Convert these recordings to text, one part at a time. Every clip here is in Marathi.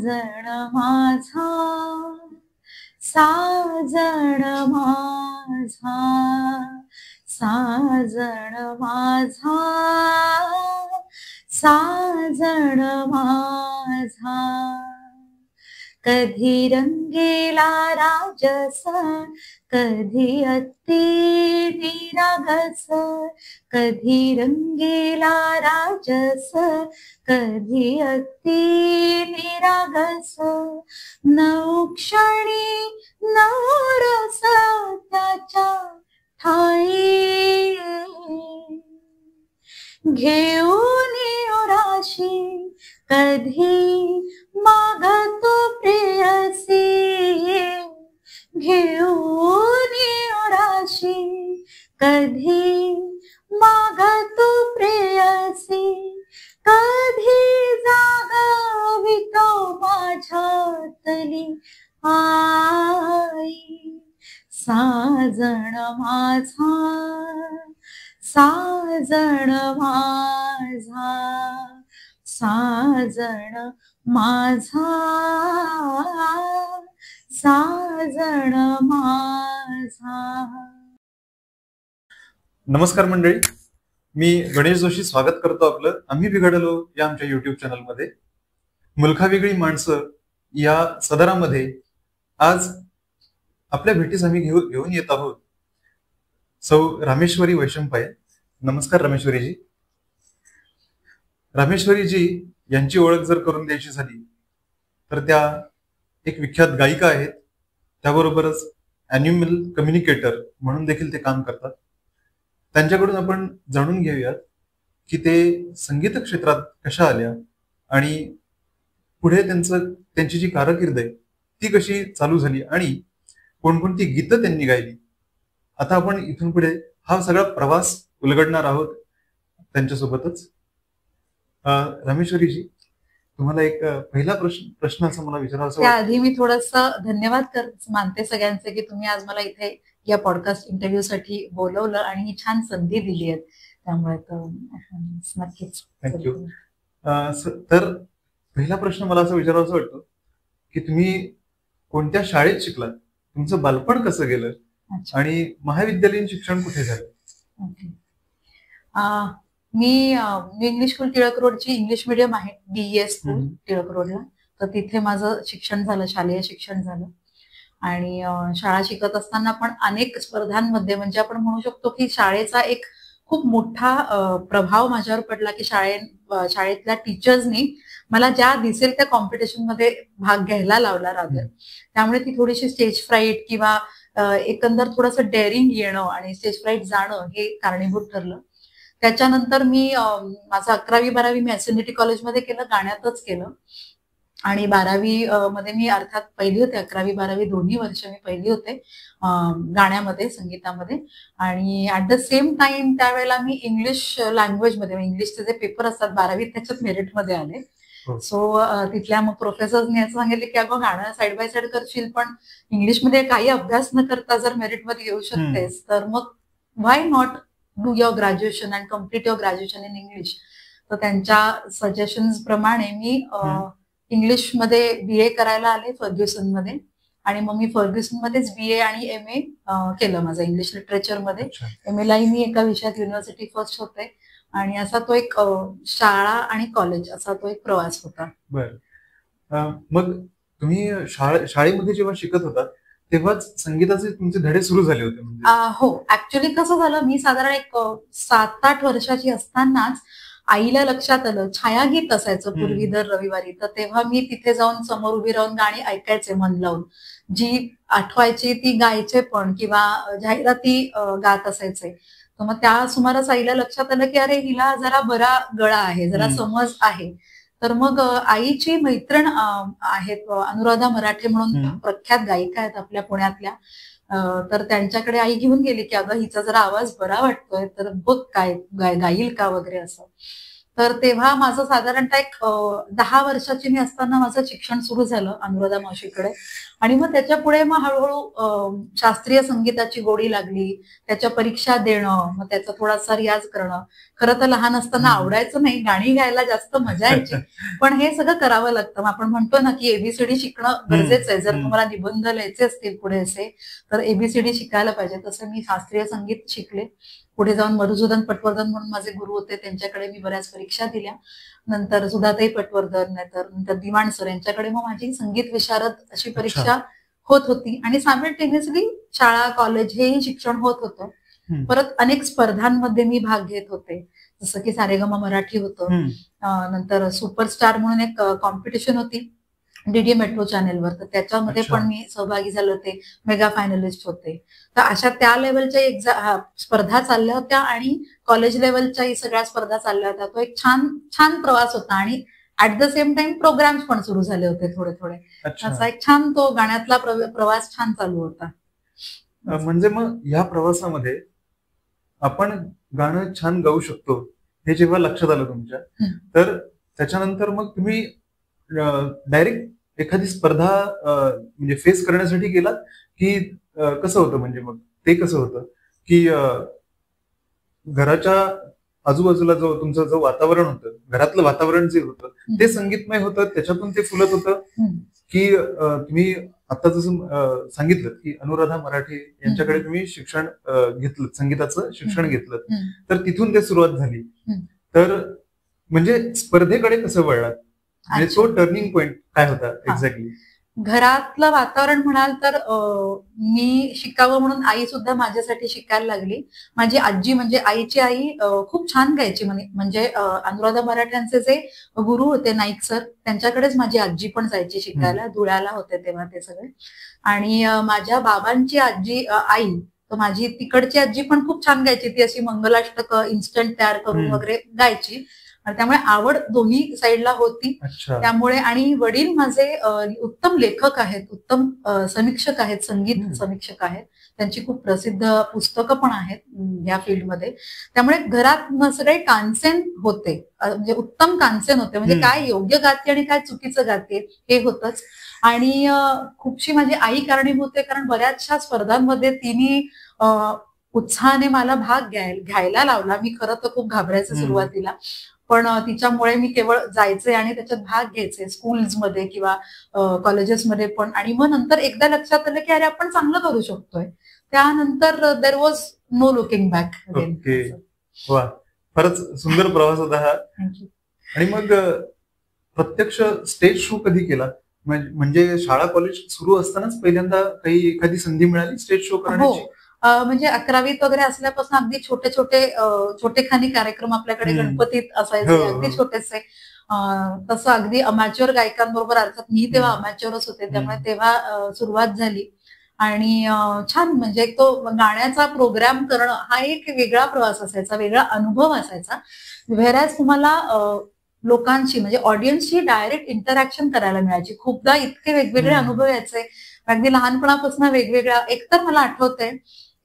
साजण माझा, साजण माझा, साजण माझा, साजण माझा. कधी रंगेला राजस, कधी अति निरागस, कधी रंगेला राजस, कधी अति निरागस. नऊ क्षणी नऊ रस त्याच्या ठाई, घेऊन राशी कधी मागतो प्रेयसी, घेऊन राशी कधी मागतो प्रेयसी. कधी जागवितो माझ्यातली आई, साजण माझा, साजण माझा, साजण माझा, साजण माझा. नमस्कार मंडळी, मी गणेश जोशी स्वागत करतो आपलं आम्ही बिघडलो या आमच्या युट्यूब चॅनलमध्ये. मुलखावेगळी माणसं या सदरामध्ये आज आपल्या भेटीस आम्ही घेऊन येत आहोत सौ रामेश्वरी वैशंपाय. नमस्कार रामेश्वरीजी. रामेश्वरीजी यांची ओळख जर करून द्यायची झाली तर त्या एक विख्यात गायिका आहेत, त्याबरोबरच ॲन्युअल कम्युनिकेटर म्हणून देखील ते काम करतात. त्यांच्याकडून आपण जाणून घेऊयात की ते संगीत क्षेत्रात कशा आल्या आणि पुढे त्यांची जी कारकीर्द आहे ती कशी चालू झाली आणि कोणकोणती गीतं त्यांनी गायली. आता आपण इथून पुढे हा सगळा प्रवास उलगडणार आहोत त्यांच्यासोबतच. रामेश्वरीजी, तुम्हाला एक पहिला प्रश्न असा मला विचारायचा. त्याआधी मी थोडंसं धन्यवाद मानते सगळ्यांचे की तुम्ही आज मला इथे या पॉडकास्ट इंटरव्ह्यू साठी बोलवलं आणि ही छान संधी दिली आहे, त्यामुळे नक्कीच थँक्यू. तर पहिला प्रश्न मला असं विचारायचं वाटतं की तुम्ही कोणत्या शाळेत शिकलात, तुमचं बालपण कसं गेलं आणि महाविद्यालयीन शिक्षण कुठे झालं? ओके, मी इंग्लिश स्कूल टिळक रोडची इंग्लिश मिडियम आहे, BES स्कूल टिळक रोडला, तर तिथे माझं शिक्षण झालं, शालेय शिक्षण झालं. आणि शाळा शिकत असताना पण अनेक स्पर्धांमध्ये, म्हणजे आपण म्हणू शकतो की शाळेचा एक खूप मोठा प्रभाव माझ्यावर पडला की शाळेतल्या टीचर्सनी मला ज्या दिसेल त्या कॉम्पिटिशन मध्ये भाग घ्यायला लावला रादर. त्यामुळे ती थोडीशी स्टेज फ्राईट किंवा एकंदर थोडंसं डेअरिंग येणं आणि स्टेज फ्राईट जाणं हे कारणीभूत ठरलं. त्याच्यानंतर मी माझं 11वी-12वी मी SNDT कॉलेजमध्ये केलं, गाण्यातच केलं. आणि 12वी मध्ये मी अर्थात पहिली होते, 11वी-12वी दोन्ही वर्ष मी पहिली होते गाण्यामध्ये, संगीतामध्ये. आणि ऍट द सेम टाइम त्यावेळेला मी इंग्लिश लँग्वेजमध्ये, इंग्लिशचे जे पेपर असतात 12वीत त्याच्यात मेरिटमध्ये आले. सो तिथल्या मग प्रोफेसर्सनी असं सांगितलं की अगं गाणं साईड बाय साईड करशील पण इंग्लिशमध्ये काही अभ्यास न करता जर मेरिटमध्ये येऊ शकतेस तर मग why not do your graduation and complete your graduation in English. तर त्यांच्या सजेशन्स प्रमाणे मी इंग्लिश मध्ये BA करायला आले फर्ग्युसन मध्ये. आणि मग मी फर्ग्युसन मध्येच BA आणि MA केलं माझं इंग्लिश लिटरेचर मध्ये. MA लाही मी एका विषयात युनिव्हर्सिटी फर्स्ट होते. आणि असा तो एक शाळा आणि कॉलेज असा तो एक प्रवास होता. बरं, मग तुम्ही शाळेमध्ये जेव्हा शिकत होता तेव्हाच संगीताचे तुमचे धडे सुरू झाले होते? हो, ऍक्च्युली कसं झालं, मी साधारण एक 7-8 वर्षाची असतानाच आईला लक्षात आलं, छायागीत असायचं पूर्वी दर रविवारी, तर तेव्हा मी तिथे जाऊन समोर उभी राहून गाणी ऐकायचे मन लावून, जी आठवायची ती गायचे पण, किंवा जाहिराती गात असायचे. तर मग त्या सुमारास आईला लक्षात आलं की अरे हिला जरा बरा गळा आहे, जरा समज आहे. तर मग आईची मैत्रीण आहेत अनुराधा मराठे म्हणून प्रख्यात गायिका आहेत आपल्या पुण्यातल्या, तर त्यांच्याकडे आई घेऊन गेली की अगं हिचा जरा आवाज बरा वाटतोय तर बघ काय गाईल का वगैरे असं. तर तेव्हा माझं साधारणतः एक 10 वर्षाची मी असताना माझं शिक्षण सुरू झालं अनुराधा मावशीकडे. आणि मग त्याच्या पुढे मग हळूहळू शास्त्रीय संगीताची गोडी लागली, त्याच्या परीक्षा देणं, मग त्याचा थोडासा रियाज करणं. खरं तर लहान असताना आवडायचं नाही, गाणी गायला जास्त मजा यायची, पण हे सगळं करावं लागतं. आपण म्हणतो ना की एबीसीडी शिकणं गरजेचं आहे. जर तुम्हाला निबंध लिहायचे असतील पुढे असे, तर एबीसीडी शिकायला पाहिजे. तसं मी शास्त्रीय संगीत शिकले. पुढे जाऊन मधुसूदन पटवर्धन म्हणून माझे गुरु होते, त्यांच्याकडे मी बऱ्याच परीक्षा दिल्या. नंतर सुधाताई पटवर्धन, नंतर दिवाण सर यांच्याकडे मग माझी संगीत विशारद अशी परीक्षा होत होती. आणि सायमल्टेनियसली शाळा कॉलेज हेही शिक्षण होत होतं. परत अनेक स्पर्धांमध्ये मी भाग घेत होते, जसं की सारेगमा मराठी होतं. नंतर सुपरस्टार म्हणून एक कॉम्पिटिशन होती डीडी मेट्रो चॅनेलवर, तर त्याच्यामध्ये पण मी सहभागी झाले होते, मेगा फायनलिस्ट होते. तर अशा त्या लेवलच्या स्पर्धा चालल्या होत्या आणि कॉलेज लेवलच्याही सगळ्या स्पर्धा चालल्या होत्या. तो एक छान छान प्रवास होता. आणि at the same time programmes पण सुरू झाले होते थोडे थोडे. असा एक छान तो गाण्यातला प्रवास छान चालू होता. म्हणजे मग ह्या प्रवासामध्ये आपण गाणं छान गाऊ शकतो हे जेव्हा लक्षात आलं तुमच्या, तर त्याच्यानंतर मग तुम्ही डायरेक्ट एखादी स्पर्धा म्हणजे फेस करण्यासाठी गेलात की कसं होतं? म्हणजे मग ते कसं होतं की घराच्या आजूबाजूला तुमचं जो वातावरण होतं, घरातलं वातावरण जे होतं ते संगीतमय होतं, त्याच्यातून ते फुलत होतं, की तुम्ही आता जसं सांगितलं की अनुराधा मराठे यांच्याकडे तुम्ही शिक्षण घेतलं, संगीताचं शिक्षण घेतलं, तर तिथून ते सुरुवात झाली. तर म्हणजे स्पर्धेकडे कसं वळलात? म्हणजे तो टर्निंग पॉइंट काय होता एक्झॅक्टली? घरातलं वातावरण म्हणाल तर मी शिकावं म्हणून आई सुद्धा माझ्यासाठी शिकायला लागली. माझी आजी म्हणजे आईची आई खूप छान गायची. म्हणजे अनुराधा मराठ्यांचे जे गुरु होते नाईक सर, त्यांच्याकडेच माझी आजी पण जायची शिकायला. धुळ्याला होते तेव्हा ते सगळे. आणि माझ्या बाबांची आजी आई, तर माझी तिकडची आजी पण खूप छान गायची. ती अशी मंगलाष्टक इन्स्टंट तयार करून वगैरे गायची. त्यामुळे आवड दोन्ही साईडला होती. त्यामुळे आणि वडील माझे उत्तम लेखक आहेत, उत्तम समीक्षक आहेत, संगीत समीक्षक आहेत. त्यांची खूप प्रसिद्ध पुस्तकं पण आहेत या फील्डमध्ये. त्यामुळे घरात सगळे कानसेन होते, म्हणजे उत्तम कानसेन होते. म्हणजे काय योग्य गाते आणि काय चुकीचं गाते हे होतच. आणि खूपशी माझी आई कारणीभूत आहे, कारण बऱ्याचशा स्पर्धांमध्ये तिने उत्साहाने मला भाग घ्यायला लावला. मी खरं तर खूप घाबरायचे सुरुवातीला, पण तिच्यामुळे मी केवळ जायचे आणि त्याच्यात भाग घ्यायचे, स्कूल्समध्ये किंवा कॉलेजेसमध्ये पण. आणि मग नंतर एकदा लक्षात आलं की अरे आपण चांगलं करू शकतोय. त्यानंतर there was no looking back. Okay, वा, फारच सुंदर प्रवास होता हा. आणि मग प्रत्यक्ष स्टेज शो कधी केला? म्हणजे शाळा कॉलेज सुरू असतानाच पहिल्यांदा काही एखादी संधी मिळाली स्टेज शो करण्याची? म्हणजे 11वीत वगैरे असल्यापासून अगदी छोटेखानी कार्यक्रम आपल्याकडे गणपतीत असायचे, अगदी छोटेसे. तसं अगदी अमॅच्युअर गायकांबरोबर, अर्थात मी तेव्हा अमॅच्युअरच होते, त्यामुळे तेव्हा सुरुवात झाली. आणि छान म्हणजे तो गाण्याचा प्रोग्राम करणं हा एक वेगळा प्रवास असायचा, वेगळा अनुभव असायचा. व्हेरॅज तुम्हाला लोकांशी म्हणजे ऑडियन्सशी डायरेक्ट इंटरॅक्शन करायला मिळायची. खूपदा इतके वेगवेगळे अनुभव यायचे, अगदी लहानपणापासून वेगवेगळ्या. एकतर मला आठवतंय,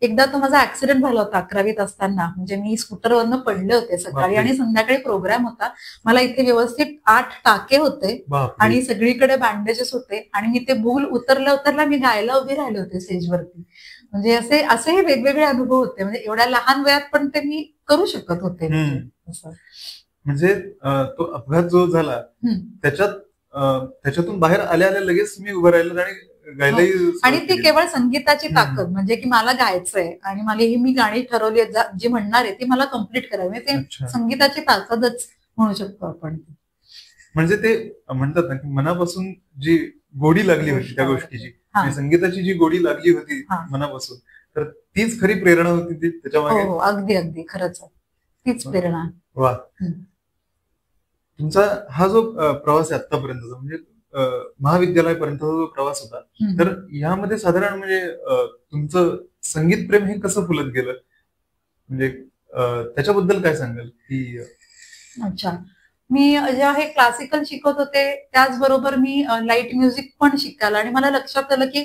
एकदा तो माझा ऍक्सिडेंट झाला होता 11वीत असताना. म्हणजे मी स्कूटरवरनं पडले होते सकाळी आणि संध्याकाळी प्रोग्राम होता. मला इथे व्यवस्थित 8 टाके होते आणि सगळीकडे बँडेजेस होते. आणि मी ते भूल उतरल्या मी गायला उभी राहिले होते स्टेजवरती. म्हणजे असे हे वेगवेगळे अनुभव होते. म्हणजे एवढ्या लहान वयात पण ते मी करू शकत होते. म्हणजे तो अपघात जो झाला त्याच्यातून बाहेर आल्या लगेच मी उभं राहिलो आणि आणि ती केवळ संगीताची ताकद, म्हणजे की मला गायचंय आणि मला ही मी गाणी ठरवली जी म्हणणार आहे ती मला कम्प्लीट करावी, ते संगीताची ताकदच म्हणू शकतो आपण. म्हणजे ते म्हणतात ना की मनापासून जी गोडी लागली होती त्या गोष्टीची, संगीताची जी गोडी लागली होती मनापासून, तर तीच खरी प्रेरणा होती ती त्याच्यामागे. हो, अगदी अगदी खरंच तीच प्रेरणा. वा. तुमचा हा जो प्रवास आहे आतापर्यंतचा, म्हणजे महाविद्यालयापर्यंत जो प्रवास होता, तर यामध्ये साधारण म्हणजे तुमचं संगीत प्रेम हे कसं फुलत गेलं? म्हणजे त्याच्याबद्दल काय सांगाल? की अच्छा, मी जेव्हा हे क्लासिकल शिकत होते त्याचबरोबर मी लाईट म्युझिक पण शिकायला, आणि मला लक्षात आलं की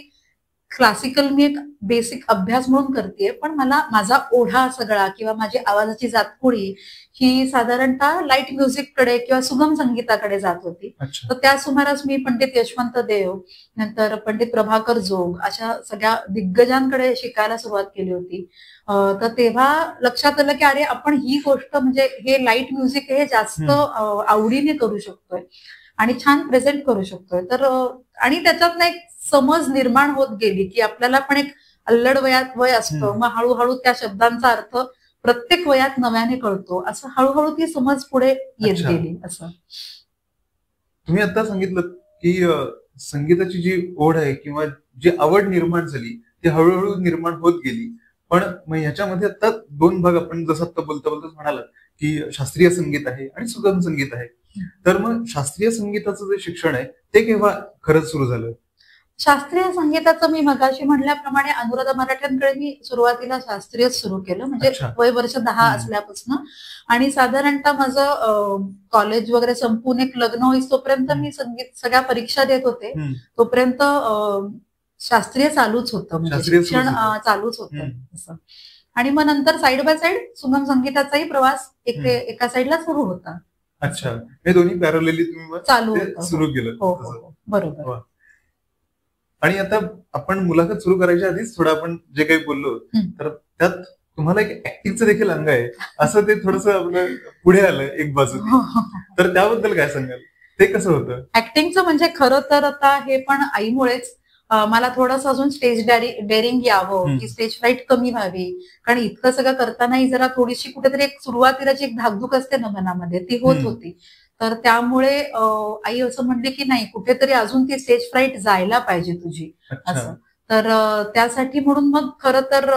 क्लासिकल मी एक बेसिक अभ्यास म्हणून करते, पण मला माझा ओढा सगळा किंवा माझी आवाजाची जातकुळी ही साधारणतः लाईट म्युझिककडे किंवा सुगम संगीताकडे जात होती. तर त्या सुमारास मी पंडित यशवंत देव, नंतर पंडित प्रभाकर जोग अशा सगळ्या दिग्गजांकडे शिकायला सुरुवात केली होती. तर तेव्हा लक्षात आलं की अरे आपण ही गोष्ट म्हणजे हे लाईट म्युझिक हे जास्त आवडीने करू शकतोय आणि छान प्रेझेंट करू शकतोय. तर आणि त्याच्यात एक समज निर्माण होत गेली की आपल्याला पण एक अल्लड वय असतं, मग हळूहळू त्या शब्दांचा अर्थ प्रत्येक वयात नव्याने कळतो, असं हळूहळू ती समज पुढे येत गेली. असं तुम्ही आता सांगितलं की संगीताची जी ओढ आहे किंवा जी आवड निर्माण झाली ती हळूहळू निर्माण होत गेली. पण मग ह्याच्यामध्ये आता दोन भाग आपण जसं आता बोलता म्हणालात की शास्त्रीय संगीत आहे आणि सुगम संगीत आहे. तर मग शास्त्रीय संगीताचं जे शिक्षण आहे ते केव्हा खरंच सुरू झालं? शास्त्रीय संगीताचं मी मगाशी म्हटल्याप्रमाणे अनुराधा मराठ्यांकडे मी सुरुवातीला शास्त्रीय सुरू केलं, म्हणजे वय वर्ष 10 असल्यापासून. आणि साधारणतः माझं कॉलेज वगैरे संपून एक लग्न होईस तोपर्यंत मी संगीत सगळ्या परीक्षा देत होते, तोपर्यंत शास्त्रीय चालूच होतं, म्हणजे शिक्षण चालूच होतं असं. आणि मग नंतर साइड बाय साइड सुगम संगीताचाही प्रवास एका साइडला सुरू होता. अच्छा, हे दोन्ही पॅरलली तुम्ही चालू सुरू केलं? हो, बरोबर. आणि आता आपण मुलाखत सुरू करायच्या आधीच थोडं आपण जे काही बोललो तर त्यात तुम्हाला एक ऍक्टिंगचं देखील अंग आहे असं ते थोडस आपलं पुढे आलं एक बाजू. तर त्याबद्दल काय सांगाल? ते कसं होतं ऍक्टिंगचं? म्हणजे खरं तर आता हे पण आईमुळेच मला थोडंसं अजून स्टेज डेअरिंग यावं, की स्टेज फ्राईट कमी व्हावी, कारण इतकं सगळं करतानाही जरा थोडीशी कुठेतरी एक सुरुवातीला जी एक धाकधूक असते ना मनामध्ये ती होत होती. तर त्यामुळे आई असं म्हणली की नाही, कुठेतरी अजून ती स्टेज फ्राईट जायला पाहिजे तुझी असं. तर त्यासाठी म्हणून मग खरं तर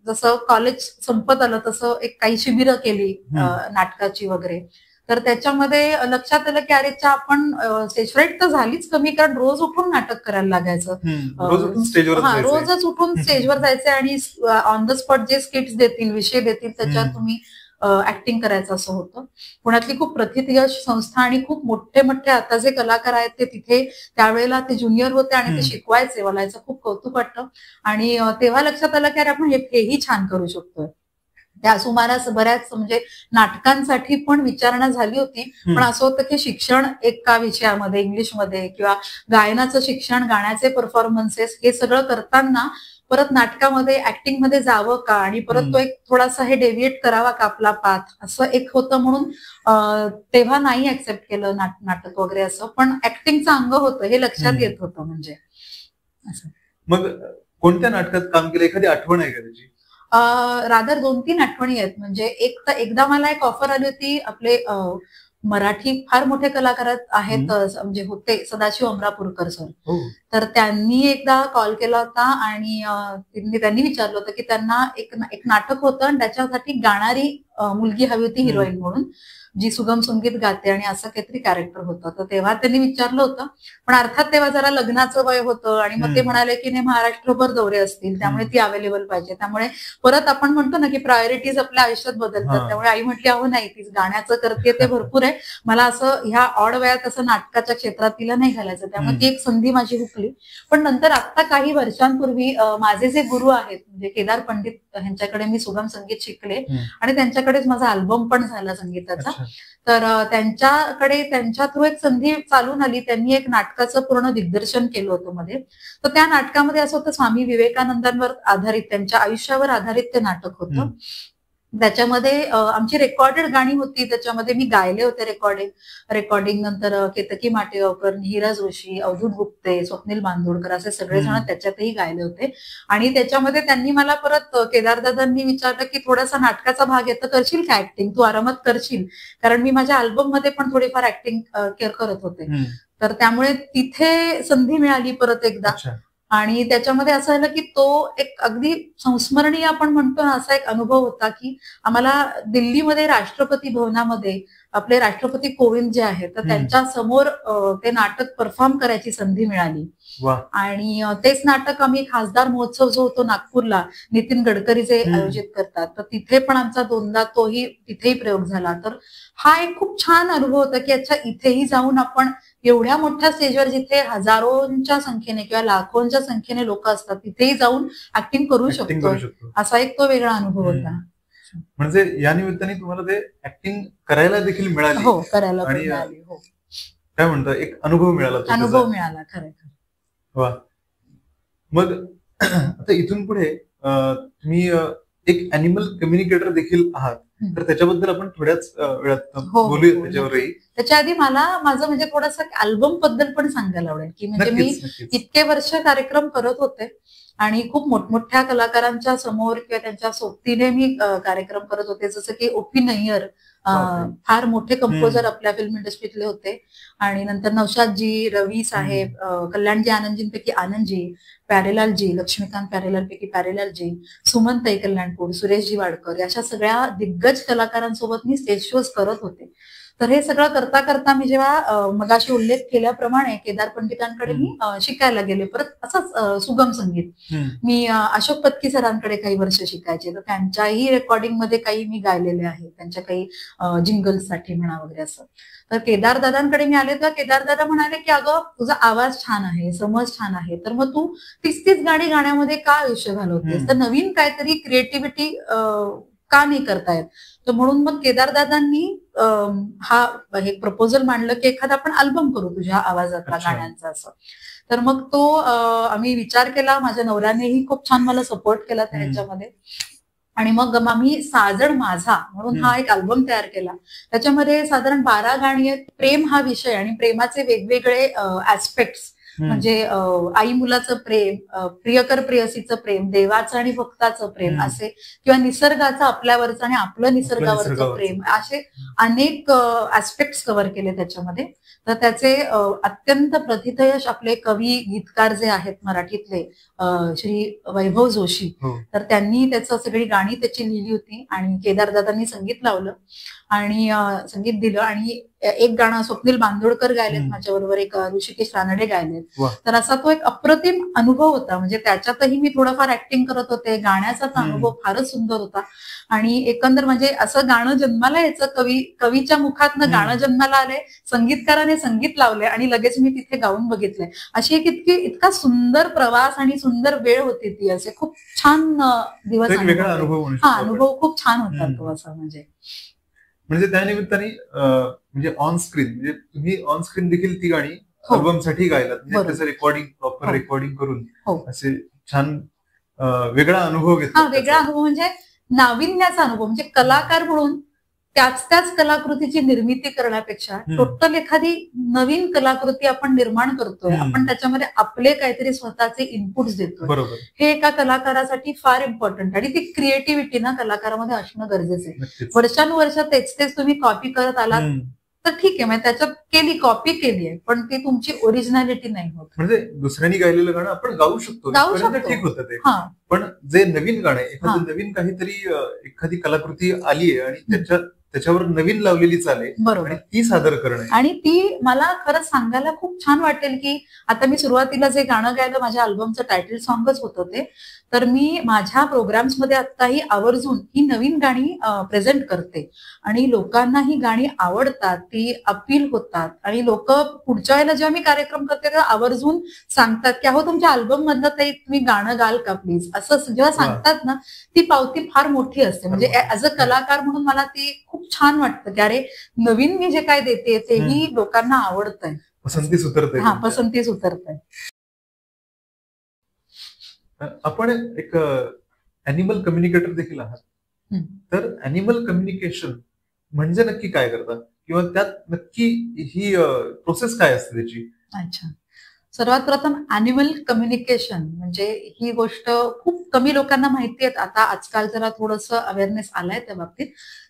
जसं कॉलेज संपत आलं तसं एक काही शिबिरं केली नाटकाची वगैरे. तर त्याच्यामध्ये लक्षात आलं की अरे आपण स्टेज फ्राईट तर झालीच कमी, कारण रोज उठून नाटक करायला लागायचं. रोजच उठून स्टेजवर जायचं आणि ऑन द स्पॉट जे स्किट्स देतील, विषय देतील त्याच्यावर तुम्ही ऍक्टिंग करायचं असं होतं. पुण्यातली खूप प्रथितयश संस्था आणि खूप मोठे मोठे आता जे कलाकार आहेत ते तिथे त्यावेळेला ते ज्युनियर होते आणि ते शिकवायचे. मला याचं खूप कौतुक वाटतं. आणि तेव्हा लक्षात आलं की अरे आपण हेही छान करू शकतोय. त्या सुमारास बऱ्याच म्हणजे नाटकांसाठी पण विचारणा झाली होती, पण असं होतं की शिक्षण एका विषयामध्ये इंग्लिशमध्ये किंवा गायनाचं शिक्षण, गाण्याचे परफॉर्मन्सेस हे सगळं करताना परत नाटकामध्ये ऍक्टिंगमध्ये जावं का, आणि परत तो एक थोडासा हे डेव्हिएट करावा का आपला पाथ, असं एक होतं. म्हणून तेव्हा नाही ऍक्सेप्ट केलं नाटक वगैरे असं, पण ऍक्टिंगचं अंग होतं हे लक्षात येत होतं. म्हणजे असं. मग कोणत्या नाटकात काम केलं, एखादी आठवण आहे का त्याची? रादर 2-3 आठवणी आहेत. म्हणजे एकदा मला एक ऑफर आली होती, आपले मराठी फार मोठे कलाकार आहेत, म्हणजे होते सदाशिव अमरापूरकर सर. तर त्यांनी एकदा कॉल केला होता आणि त्यांनी विचारलं होतं की त्यांना एक नाटक होतं आणि त्याच्यासाठी गाणारी मुलगी हवी होती हिरोईन म्हणून, जी सुगम संगीत गाते आणि असं काहीतरी कॅरेक्टर होतं. तर तेव्हा त्यांनी विचारलं होतं, पण अर्थात तेव्हा जरा लग्नाचं वय होतं आणि मग ते म्हणाले की नाही, महाराष्ट्रभर दौरे असतील त्यामुळे ती अवेलेबल पाहिजे. त्यामुळे परत आपण म्हणतो ना की प्रायोरिटीज आपल्या आयुष्यात बदलतात. त्यामुळे आई म्हटली अहो नाही, ती गाण्याचं करते ते भरपूर आहे, मला असं ह्या ऑड वयात असं नाटकाच्या क्षेत्रात तिला नाही घालायचं. त्यामुळे ती एक संधी माझी हुकली. पण नंतर आता काही वर्षांपूर्वी माझे जे गुरु आहेत म्हणजे केदार पंडित, ह्यांच्याकडे मी सुगम संगीत शिकले आणि त्यांच्याकडेच माझा अल्बम पण झाला संगीताचा. तर त्यांच्याकडे त्यांच्या थ्रू एक संधी चालून आली. त्यांनी एक नाटकाचं पूर्ण दिग्दर्शन केलं होतं मध्ये. तर त्या नाटकामध्ये असं होतं, स्वामी विवेकानंदांवर आधारित, त्यांच्या आयुष्यावर आधारित ते नाटक होतं. त्याच्यामध्ये आमची रेकॉर्डेड गाणी होती, त्याच्यामध्ये मी गायले होते रेकॉर्डिंग. नंतर केतकी माटेगावकर, नीरज जोशी, अवधूत गुप्ते, स्वप्नील बांदोडकर असे सगळेजण त्याच्यातही गायले होते. आणि त्याच्यामध्ये त्यांनी मला परत केदारदादांनी विचारलं की थोडासा नाटकाचा भाग येतं, करशील का ऍक्टिंग, तू आरामात करशील, कारण मी माझ्या अल्बम मध्ये पण थोडीफार ऍक्टिंग करत होते. तर त्यामुळे तिथे संधी मिळाली परत एकदा. आणि त्याच्यामध्ये असं झालं की तो एक अगदी संस्मरणीय आपण म्हणतो ना असा एक अनुभव होता की आम्हाला दिल्लीमध्ये राष्ट्रपती भवनामध्ये आपले राष्ट्रपती कोविंद जे आहेत तर त्यांच्या समोर ते नाटक परफॉर्म करायची संधी मिळाली. वा. आणि तेच नाटक आम्ही खासदार महोत्सव जो होतो नागपूरला, नितीन गडकरी जे आयोजित करतात, तर तिथे पण आमचा दोनदा तिथेही प्रयोग झाला. तर हा एक खूप छान अनुभव होता की अच्छा इथेही जाऊन आपण एवढ्या मोठ्या स्टेजवर जिथे हजारोंच्या संख्येने किंवा लाखोंच्या संख्येने लोक असतात तिथेही जाऊन ऍक्टिंग करू शकतो, असा एक तो वेगळा अनुभव होता. म्हणजे या निमित्ताने तुम्हाला ते ऍक्टिंग करायला देखील मिळाली. हो, करायला मिळाली. हो, काय म्हणतो, एक अनुभव मिळाला. खरं. वा. मग आता इथून पुढे तुम्ही एक अॅनिमल कम्युनिकेटर देखील आहात, तर त्याच्याबद्दल आपण थोड्याच वेळात बोलूया त्याच्यावरही. त्याच्या आधी मला माझं म्हणजे थोडंसं अल्बम बद्दल पण सांगायला आवडेल की म्हणजे मी इतके वर्ष कार्यक्रम करत होते आणि खूप मोठमोठ्या कलाकारांच्या समोर किंवा त्यांच्या सोबतीने मी कार्यक्रम करत होते, जसं की ओ.पी. नय्यर फार मोठे कंपोजर आपल्या फिल्म इंडस्ट्रीतले होते, आणि नंतर नौशादजी, रवी साहेब, कल्याणजी आनंदजींपैकी आनंदजी, प्यारेलालजी, लक्ष्मीकांत प्यारेलाल पैकी प्यारेलालजी, सुमनताई कल्याणपूर, सुरेशजी वाडकर, अशा सगळ्या दिग्गज कलाकारांसोबत मी स्टेज शोज करत होते. तर हे सगळं करता करता मी जेव्हा मगाशी उल्लेख केल्याप्रमाणे केदार पंडितांकडे मी शिकायला गेले, परत असंच सुगम संगीत मी अशोक पत्की सरांकडे काही वर्ष शिकायचे, तर त्यांच्याही रेकॉर्डिंग मध्ये काही मी गायलेले आहे, त्यांच्या काही जिंगल्ससाठी म्हणा वगैरे असं. तर केदार दादांकडे मी आले तर केदार दादा म्हणाले की अगं तुझा आवाज छान आहे, समज छान आहे, तर मग तू तीच गाणी गाण्यामध्ये का आयुष्य घालवतेस, तर नवीन काहीतरी क्रिएटिव्हिटी का नाही करतायत. तर म्हणून मग केदारदादांनी हे प्रपोजल मांडलं की एखादा आपण अल्बम करू तुझ्या आवाजातला गाण्यांचा असं. तर मग तो आम्ही विचार केला, माझ्या नवऱ्यानेही खूप छान मला सपोर्ट केला त्याच्यामध्ये, आणि मग आम्ही साजण माझा म्हणून हा एक अल्बम तयार केला. त्याच्यामध्ये साधारण 12 गाणी आहेत. प्रेम हा विषय आणि प्रेमाचे वेगवेगळे ऍस्पेक्ट्स, म्हणजे आई मुलाचं प्रेम, प्रियकर प्रेयसीचं प्रेम, देवाचं आणि भक्ताचं प्रेम असे, किंवा निसर्गाचं आपल्यावरचं आणि आपलं निसर्गावरचं प्रेम, असे अनेक ऍस्पेक्ट्स कव्हर केले त्याच्यामध्ये. तर त्याचे अत्यंत प्रथितयश आपले कवी गीतकार जे आहेत मराठीतले, श्री वैभव जोशी, तर त्यांनी त्याचं सगळी गाणी त्याची लिहिली होती आणि केदारदादांनी संगीत लावलं आणि संगीत दिलं. आणि एक गाणं स्वप्नील बांदोडकर गायलेत माझ्याबरोबर, एक ऋषिकेश रानडे गायलेत. तर असा तो एक अप्रतिम अनुभव होता. म्हणजे त्याच्यातही मी थोडंफार ऍक्टिंग करत होते, गाण्याचाच अनुभव फारच सुंदर होता. आणि एकंदर म्हणजे असं गाणं जन्माला यायचं, कवीच्या मुखातनं गाणं जन्माला आले, संगीतकाराने संगीत लावले आणि लगेच मी तिथे गाऊन बघितलंय. अशी एक इतका सुंदर प्रवास आणि सुंदर वेळ होती ती. असे खूप छान दिवस, अनुभव खूप छान होता तो असा. म्हणजे त्यानिमित्ताने म्हणजे ऑन स्क्रीन, म्हणजे तुम्ही ऑन स्क्रीन देखील ती गाणी अल्बमसाठी गायलात, म्हणजे त्याचं रेकॉर्डिंग, प्रॉपर रेकॉर्डिंग करून असे छान वेगळा अनुभव घेतला. वेगळा अनुभव म्हणजे नाविन्याचा अनुभव, म्हणजे कलाकार म्हणून त्याच कलाकृतीची निर्मिती करण्यापेक्षा टोटल एखादी नवीन कलाकृती आपण निर्माण करतोय, आपण त्याच्यामध्ये आपले काहीतरी स्वतःचे इनपुट्स देतोय, हे एका कलाकारासाठी फार इम्पॉर्टंट. आणि ती क्रिएटिव्हिटी ना कलाकारामध्ये असणं गरजेचं आहे. वर्षानुवर्ष तेच तुम्ही कॉपी करत आलात तर ठीक आहे, म्हणजे त्याच्यात कॉपी केली आहे, पण ती तुमची ओरिजिनॅलिटी नाही होत. म्हणजे दुसऱ्यांनी गायलेलं गाणं आपण गाऊ शकतो, ठीक होतं ते. पण जे नवीन गाणं, एखादं नवीन काहीतरी एखादी कलाकृती आली आहे आणि त्याच्यावर नवीन लावलेली चाले, बरोबर, ती सादर करणं, आणि ती मला खरंच सांगायला खूप छान वाटेल की आता मी सुरुवातीला जे गाणं गायलं माझ्या अल्बमचं टायटल सॉंगच होतं ते, तर मी माझ्या प्रोग्राम्स मध्ये आत्ताही आवर्जून ही नवीन गाणी प्रेझेंट करते आणि लोकांना ही गाणी आवडतात, ती अपील होतात आणि लोक पुढच्या वेळेला जेव्हा मी कार्यक्रम करते तेव्हा आवर्जून सांगतात की अहो तुमच्या अल्बम मधलं ते तुम्ही गाणं गाल का प्लीज, असं जेव्हा सांगतात ना, ती पावती फार मोठी असते. म्हणजे ऍज अ कलाकार म्हणून मला ती खूप छान वाटतं की अरे नवीन मी जे काय देते तेही लोकांना आवडतंय, पसंतीस उतरतंय. पसंतीस उतरतंय. आपण एक अॅनिमल कम्युनिकेटर देखील आहात, तर अॅनिमल कम्युनिकेशन म्हणजे नक्की काय करतात, किंवा त्यात नक्की ही प्रोसेस काय असते त्याची? अच्छा, सर्वात प्रथम अॅनिमल कम्युनिकेशन म्हणजे ही गोष्ट खूप कमी लोकांना माहिती आहे. आता आजकाल जरा थोडंसं अवेअरनेस आलाय त्या बाबतीत.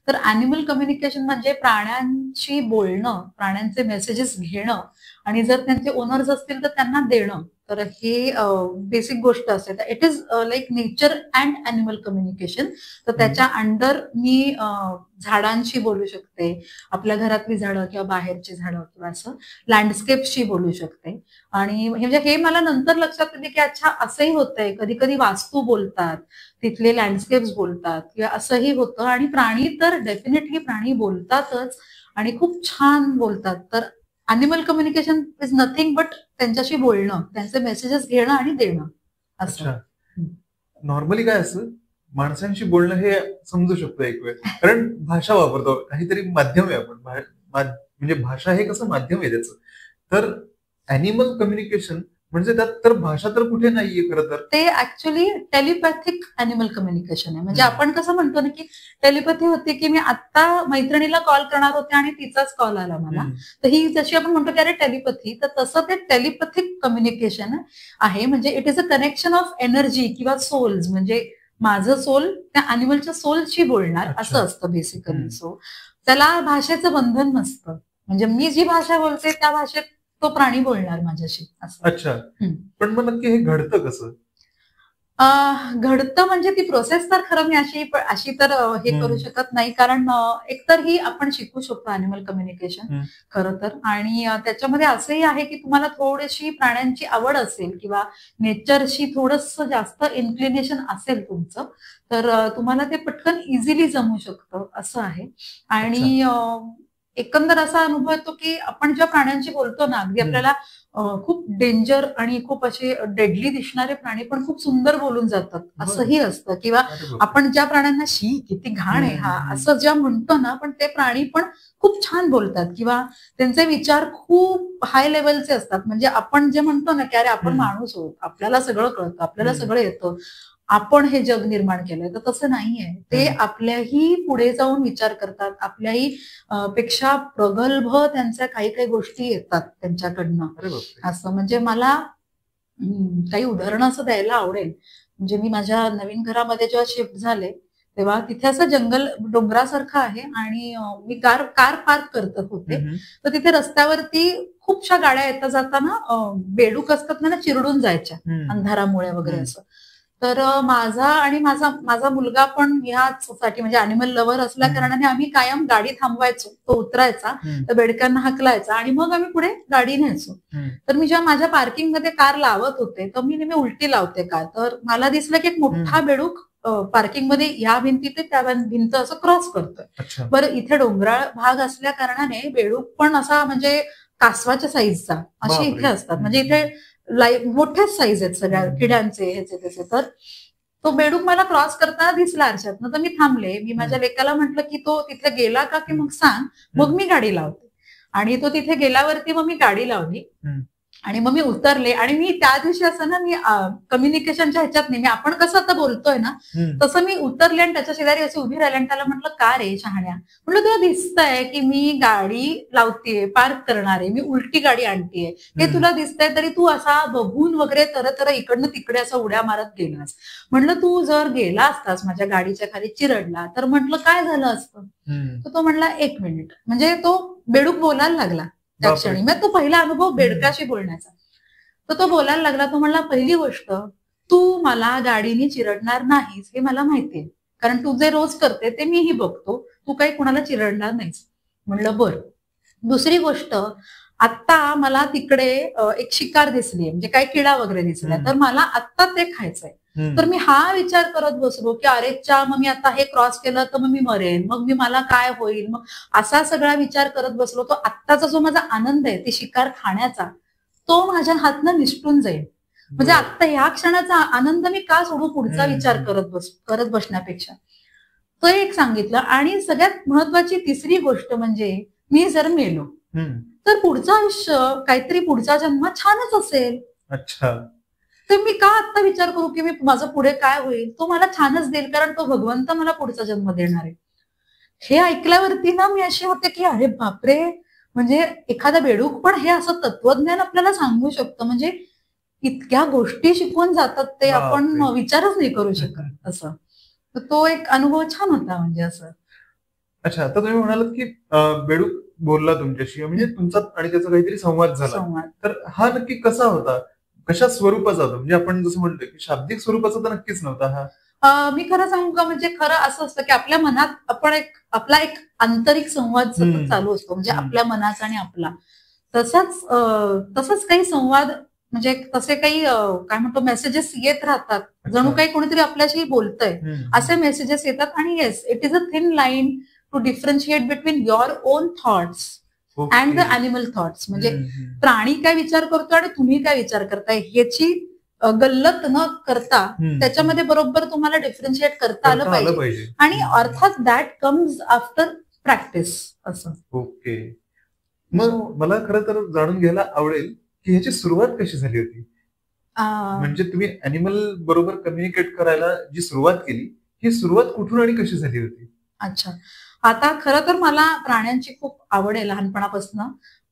तर अॅनिमल कम्युनिकेशन म्हणजे प्राण्यांशी बोलणं, प्राण्यांचे मेसेजेस घेणं आणि जर त्यांचे ओनर्स असतील तर त्यांना देणं. तर हे बेसिक गोष्ट असते. It is like nature and animal communication. तर त्याच्या अंडर मी झाडांशी बोलू शकते, आपल्या घरातली झाडं किंवा बाहेरची झाडं किंवा असं लँडस्केपशी बोलू शकते. आणि म्हणजे हे मला नंतर लक्षात आले की अच्छा असंही होतंय, कधी कधी वास्तू बोलतात, तिथले लँडस्केप्स बोलतात किंवा असंही होतं. आणि प्राणी तर डेफिनेटली प्राणी बोलतातच आणि खूप छान बोलतात. तर animal communication is nothing but त्यांच्याशी बोलणं, त्यांचे मेसेजेस घेणं आणि देणं असं. नॉर्मली काय असतं, माणसांशी बोलणं हे समजू शकतो एक वेळ, कारण भाषा वापरतो, काहीतरी माध्यम आहे आपण, म्हणजे भाषा हे कसं माध्यम आहे त्याचं. तर अॅनिमल कम्युनिकेशन म्हणजे त्यात तर भाषा तर कुठे नाहीये खरं तर. ते ऍक्च्युअली टेलिपॅथिक अॅनिमल कम्युनिकेशन आहे. म्हणजे आपण कसं म्हणतो ना की टेलिपॅथी होती की मी आता मैत्रिणीला कॉल करणार होते आणि तिचाच कॉल आला मला, तर ही जशी आपण म्हणतो की अरे टेलिपॅथी, तर तसं ते टेलिपॅथिक कम्युनिकेशन आहे. म्हणजे it is a connection of energy किंवा सोल्स. म्हणजे माझं सोल त्या अॅनिमलच्या सोलशी बोलणार असं असतं बेसिकली. सो त्याला भाषेचं बंधन नसतं. म्हणजे मी जी भाषा बोलते त्या भाषेत तो प्राणी बोलणार माझ्याशी असं. अच्छा, पण मग नक्की हे घडतं कसं? घडतं म्हणजे ती प्रोसेस तर खरं मी अशी तर हे करू शकत नाही, कारण एकतर ही आपण शिकू शकतो अॅनिमल कम्युनिकेशन खरं तर. आणि त्याच्यामध्ये असंही आहे की तुम्हाला थोडीशी प्राण्यांची आवड असेल किंवा नेचरशी थोडंसं जास्त इन्क्लिनेशन असेल तुमचं, तर तुम्हाला ते पटकन इझिली जमू शकतं असं आहे. आणि एकंदर असा अनुभव येतो की आपण ज्या प्राण्यांशी बोलतो ना, अगदी आपल्याला खूप डेंजर आणि खूप असे डेडली दिसणारे प्राणी पण खूप सुंदर बोलून जातात असंही असतं. किंवा आपण ज्या प्राण्यांना शी किती घाण आहे हा असं ज्या म्हणतो ना, पण ते प्राणी पण खूप छान बोलतात किंवा त्यांचे विचार खूप हाय लेवलचे असतात. म्हणजे आपण जे म्हणतो ना की अरे आपण माणूस आहोत, आपल्याला सगळं कळतं, आपल्याला सगळं येतं, आपण हे जग निर्माण केलंय, तर तसं नाहीये. ते आपल्याही पुढे जाऊन विचार करतात, आपल्याही पेक्षा प्रगल्भ त्यांच्या काही काही गोष्टी येतात त्यांच्याकडनं असं. म्हणजे मला काही उदाहरणं असं द्यायला आवडेल. म्हणजे मी माझ्या नवीन घरामध्ये जेव्हा शिफ्ट झाले तेव्हा तिथे असं जंगल डोंगरासारखं आहे आणि मी कार पार्क करत होते, तर तिथे रस्त्यावरती खूपशा गाड्या येता जाताना बेडूक असतात ना, चिरडून जायच्या अंधारामुळे वगैरे असं. तर माझा मुलगा पण ह्याचसाठी म्हणजे अॅनिमल लव्हर असल्या कारणाने आम्ही कायम गाडी थांबवायचो, तो उतरायचा, तर बेडकांना हाकलायचा आणि मग आम्ही पुढे गाडी न्यायचो. तर मी जेव्हा माझ्या पार्किंगमध्ये कार लावत होते तर मी नेहमी उलटी लावते कार, तर मला दिसलं की एक मोठा बेडूक पार्किंगमध्ये ह्या भिंती ते त्या भिंत असं क्रॉस करतोय. बरं, इथे डोंगराळ भाग असल्या कारणाने बेडूक पण असा म्हणजे कासवाच्या साईजचा असे इथे असतात. म्हणजे इथे मोठेच साईज आहेत सगळ्या किड्यांचे ह्याचे त्याचे. तर तो बेडूक मला क्रॉस करताना दिसला आरशातनं, तर मी थांबले. मी माझ्या लेकाला म्हटलं की तो तिथे गेला का की मग सांग, मग मी गाडी लावते. आणि तो तिथे गेल्यावरती मग मी गाडी लावली आणि मग मी उतरले. आणि मी त्या दिवशी असं ना, मी कम्युनिकेशनच्या ह्याच्यात नाही, आपण कसं आता बोलतोय ना तसं मी उतरले आणि त्याच्या शेजारी अशी उभी राहिली आणि त्याला म्हटलं का रे शहाण्या, म्हटलं तुला दिसतंय की मी गाडी लावतेय, पार्क करणार आहे, मी उलटी गाडी आणतीये, हे तुला दिसतंय, तरी तू असा बघून वगैरे तर इकडनं तिकडे असं उड्या मारत गेलास. म्हटलं तू जर गेला असतास माझ्या गाडीच्या खाली चिरडला तर म्हटलं काय झालं असतं. तर तो म्हणला 1 मिनिट. म्हणजे तो बेडूक बोलायला लागला त्या क्षणी. मग तो पहिला अनुभव बेडकाशी बोलण्याचा. तर तो बोलायला लागला. तो म्हणला पहिली गोष्ट, तू मला गाडीने चिरडणार नाहीस हे मला माहितीये, कारण तू जे रोज करते ते मीही बघतो, तू काही कुणाला चिरडणार नाहीस. म्हणलं बरं. दुसरी गोष्ट, आता मला तिकडे एक शिकार दिसली, म्हणजे काही किडा वगैरे दिसला, तर मला आत्ता ते खायचंय. तर मी हा विचार करत बसलो की अरेच्या, मग मी आता हे क्रॉस केलं तर मग मी मरेन, मग मला काय होईल, मग असा सगळा विचार करत बसलो. तो आत्ताचा जो माझा आनंद आहे ते शिकार खाण्याचा, तो माझ्या हातनं निसटून जाईल. म्हणजे आता ह्या क्षणाचा आनंद मी का सोडू पुढचा विचार करत बसण्यापेक्षा. तो एक सांगितलं. आणि सगळ्यात महत्वाची तिसरी गोष्ट म्हणजे, मी जर मेलो तर पुढचं आयुष्य, काहीतरी पुढचा जन्म छानच असेल. अच्छा, तर मी का आता विचार करू की मी माझं पुढे काय होईल, तो मला छानच देईल, कारण तो भगवंत मला पुढचा जन्म देणार आहे. हे ऐकल्यावरती ना मी अशी होते की अरे बापरे, म्हणजे एखादा बेडूक पण हे असं तत्वज्ञान आपल्याला सांगू शकतं. म्हणजे इतक्या गोष्टी शिकवून जातात ते आपण विचारच नाही करू शकत असं. तर तो एक अनुभव छान होता म्हणजे असं. अच्छा, आता तुम्ही म्हणालात की बेडूक बोलला तुमच्याशी, म्हणजे तुमचा आणि त्याचा काहीतरी संवाद झाला, तर हा नक्की कसा होता? कशा स्वरूपाचा होता? म्हणजे आपण जसं म्हणतोय की शाब्दिक स्वरूपाचा तर नक्कीच नव्हता हा. मी खरं सांगू का, म्हणजे खरं असं असतं की आपल्या मनात आपला एक आंतरिक संवाद सतत चालू असतो, म्हणजे आपल्या मनाचा आणि आपला. तसंच काही संवाद, म्हणजे तसे काही काय म्हणतो मेसेजेस येत राहतात, जणू काही कोणीतरी आपल्याशी बोलतंय असे मेसेजेस येतात. आणि yes, it is a thin line to differentiate between your own thoughts and the animal thoughts. म्हणजे प्राणी काय विचार करतो आणि तुम्ही काय विचार करताय ह्याची गल्लत न करता त्याच्यामध्ये बरोबर तुम्हाला डिफरन्शिएट करता आलं पाहिजे. आणि अर्थात दॅट कम्स आफ्टर प्रॅक्टिस असं. ओके. मग मला खरं तर जाणून घ्यायला आवडेल की ह्याची सुरुवात कशी झाली होती? म्हणजे तुम्ही अॅनिमल बरोबर कम्युनिकेट करायला जी सुरुवात केली, ही सुरुवात कुठून आणि कशी झाली होती? अच्छा, आता खरं तर मला प्राण्यांची खूप आवड आहे लहानपणापासून,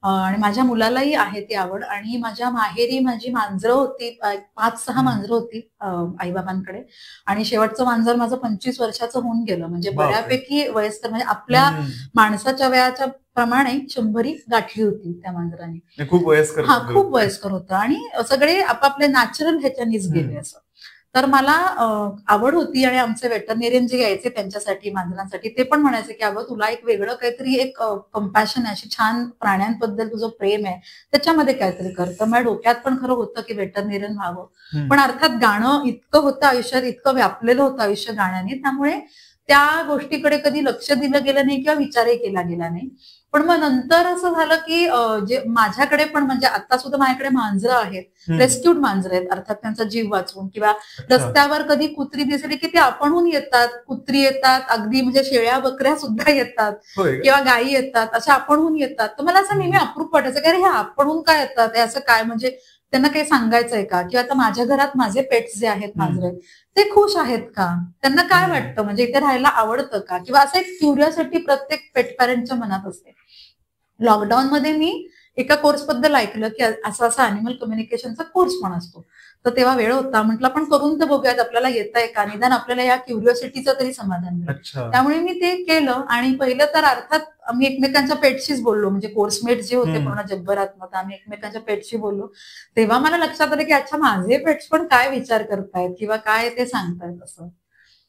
आणि माझ्या मुलालाही आहे ती आवड. आणि माझ्या माहेरी माझी मांजरं होती, 5-6 मांजरं होती आईबाबांकडे. आणि शेवटचं मांजर माझं 25 वर्षाचं होऊन गेलं, म्हणजे बऱ्यापैकी वयस्कर, म्हणजे आपल्या माणसाच्या वयाच्या प्रमाणे 100 गाठली होती त्या मांजराने. खूप वयस्कर. हा, खूप वयस्कर होतं आणि सगळे आपापले नॅचरल ह्याच्यानीच गेले असं. तर मला आवड होती. आणि आमचे वेटरनेरियन जे यायचे त्यांच्यासाठी, मांजरांसाठी, ते पण म्हणायचे की अगं तुला एक वेगळं काहीतरी, एक कंपॅशन आहे, अशी छान प्राण्यांबद्दल तुझं प्रेम आहे, त्याच्यामध्ये काहीतरी कर. तर माझ्या डोक्यात पण खरं होतं की वेटरनेरियन व्हावं. पण अर्थात गाणं इतकं होतं आयुष्यात, इतकं व्यापलेलं होतं आयुष्य गाण्याने, त्यामुळे त्या गोष्टीकडे कधी लक्ष दिलं गेलं नाही किंवा विचारही केला गेला नाही. पण मग नंतर असं झालं की जे माझ्याकडे पण, म्हणजे आता सुद्धा माझ्याकडे मांजरं आहेत, रेस्क्यूड मांजरं आहेत, अर्थात त्यांचा जीव वाचवून. किंवा रस्त्यावर कधी कुत्री दिसली की ते आपणहून येतात, कुत्री येतात, अगदी म्हणजे शेळ्या बकऱ्या सुद्धा येतात किंवा गायी येतात, अशा आपणहून येतात. तर मला असं नेहमी अप्रूप वाटायचं की अरे हे आपणहून काय येतात, हे असं काय, म्हणजे त्यांना काही सांगायचंय का? किंवा आता माझ्या घरात माझे पेट्स जे आहेत, मांजरे, ते खुश आहेत का? त्यांना काय वाटतं, म्हणजे इथे राहायला आवडतं का? किंवा असं एक क्युरिओसिटी प्रत्येक पेट पॅरेंटच्या मनात असते. लॉकडाऊन मध्ये मी एका कोर्स बद्दल ऐकलं की असा अॅनिमल कम्युनिकेशनचा कोर्स पण असतो. तर तेव्हा वेळ होता, म्हटलं आपण करून तर बघूयात, आपल्याला येतंय का, निदान आपल्याला या क्युरिओसिटीचं तरी समाधान मिळेल. त्यामुळे मी ते केलं. आणि पहिलं तर अर्थात आम्ही एकमेकांच्या पेटशीच बोललो, म्हणजे कोर्समेट जे होते पूर्ण जगभरात, मग आम्ही एकमेकांच्या पेटशी बोललो. तेव्हा मला लक्षात आलं की अच्छा, माझे पेट्स पण काय विचार करतायत किंवा काय ते सांगतायत असं.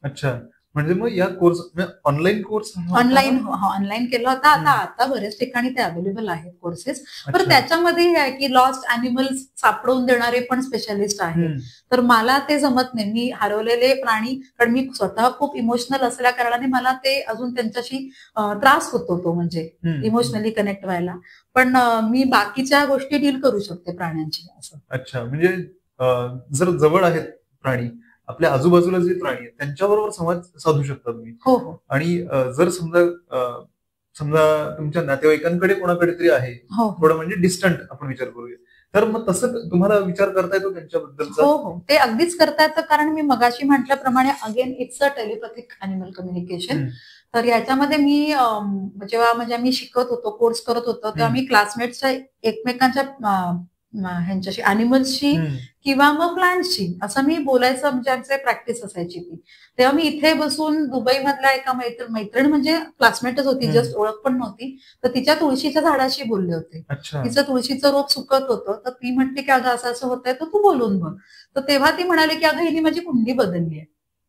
अच्छा, म्हणजे मग या कोर्स ऑनलाईन कोर्स ऑनलाईन केला होता. आता बऱ्याच ठिकाणी ते अवेलेबल आहेत कोर्सेस. तर त्याच्यामध्ये हे आहे की लॉस्ट अॅनिमल्स सापडवून देणारे पण स्पेशालिस्ट आहेत. तर मला ते जमत नाही. मी हरवलेले प्राणी, कारण मी स्वतः खूप इमोशनल असल्या कारणाने मला ते अजून त्यांच्याशी त्रास होतो, तो म्हणजे इमोशनली कनेक्ट व्हायला. पण मी बाकीच्या गोष्टी डील करू शकते प्राण्यांची असं. अच्छा, म्हणजे जर जवळ आहेत प्राणी, आपल्या आजूबाजूला जे प्राणी आहेत त्यांच्याबरोबर संवाद साधू शकता तुम्ही. हो हो. आणि जर समजा तुमच्या नातेवाईकांकडे कोणाकडे तरी आहे, थोडं म्हणजे डिस्टंट आपण विचार करूया, तर मग तसं तुम्हाला विचार करता येतो त्यांच्याबद्दलचा? हो हो, ते अगदीच करता येतं. कारण मी मगाशी म्हटल्याप्रमाणे again it's a telepathic animal communication. तर याच्यामध्ये मी जेव्हा म्हणजे मी शिकत होतो, कोर्स करत होतो, तेव्हा मी क्लासमेट्सच्या एकमेकांच्या ह्यांच्याशी, अॅनिमल्सशी किंवा मग प्लांट्सशी असं मी बोलायचं, म्हणजे आमची प्रॅक्टिस असायची ती. तेव्हा मी इथे बसून दुबई मधल्या एका मैत्रीण, म्हणजे क्लासमेटच होती, जस्ट ओळख पण नव्हती, तर तिच्या तुळशीच्या झाडाशी बोलले होते. तिचं तुळशीचं रोप सुकत होतं, तर ती म्हटली की अगं असं असं होतंय, तर तू बोलून बघ. तर तेव्हा ती म्हणाली की अगं हिने माझी कुंडी बदलली आहे.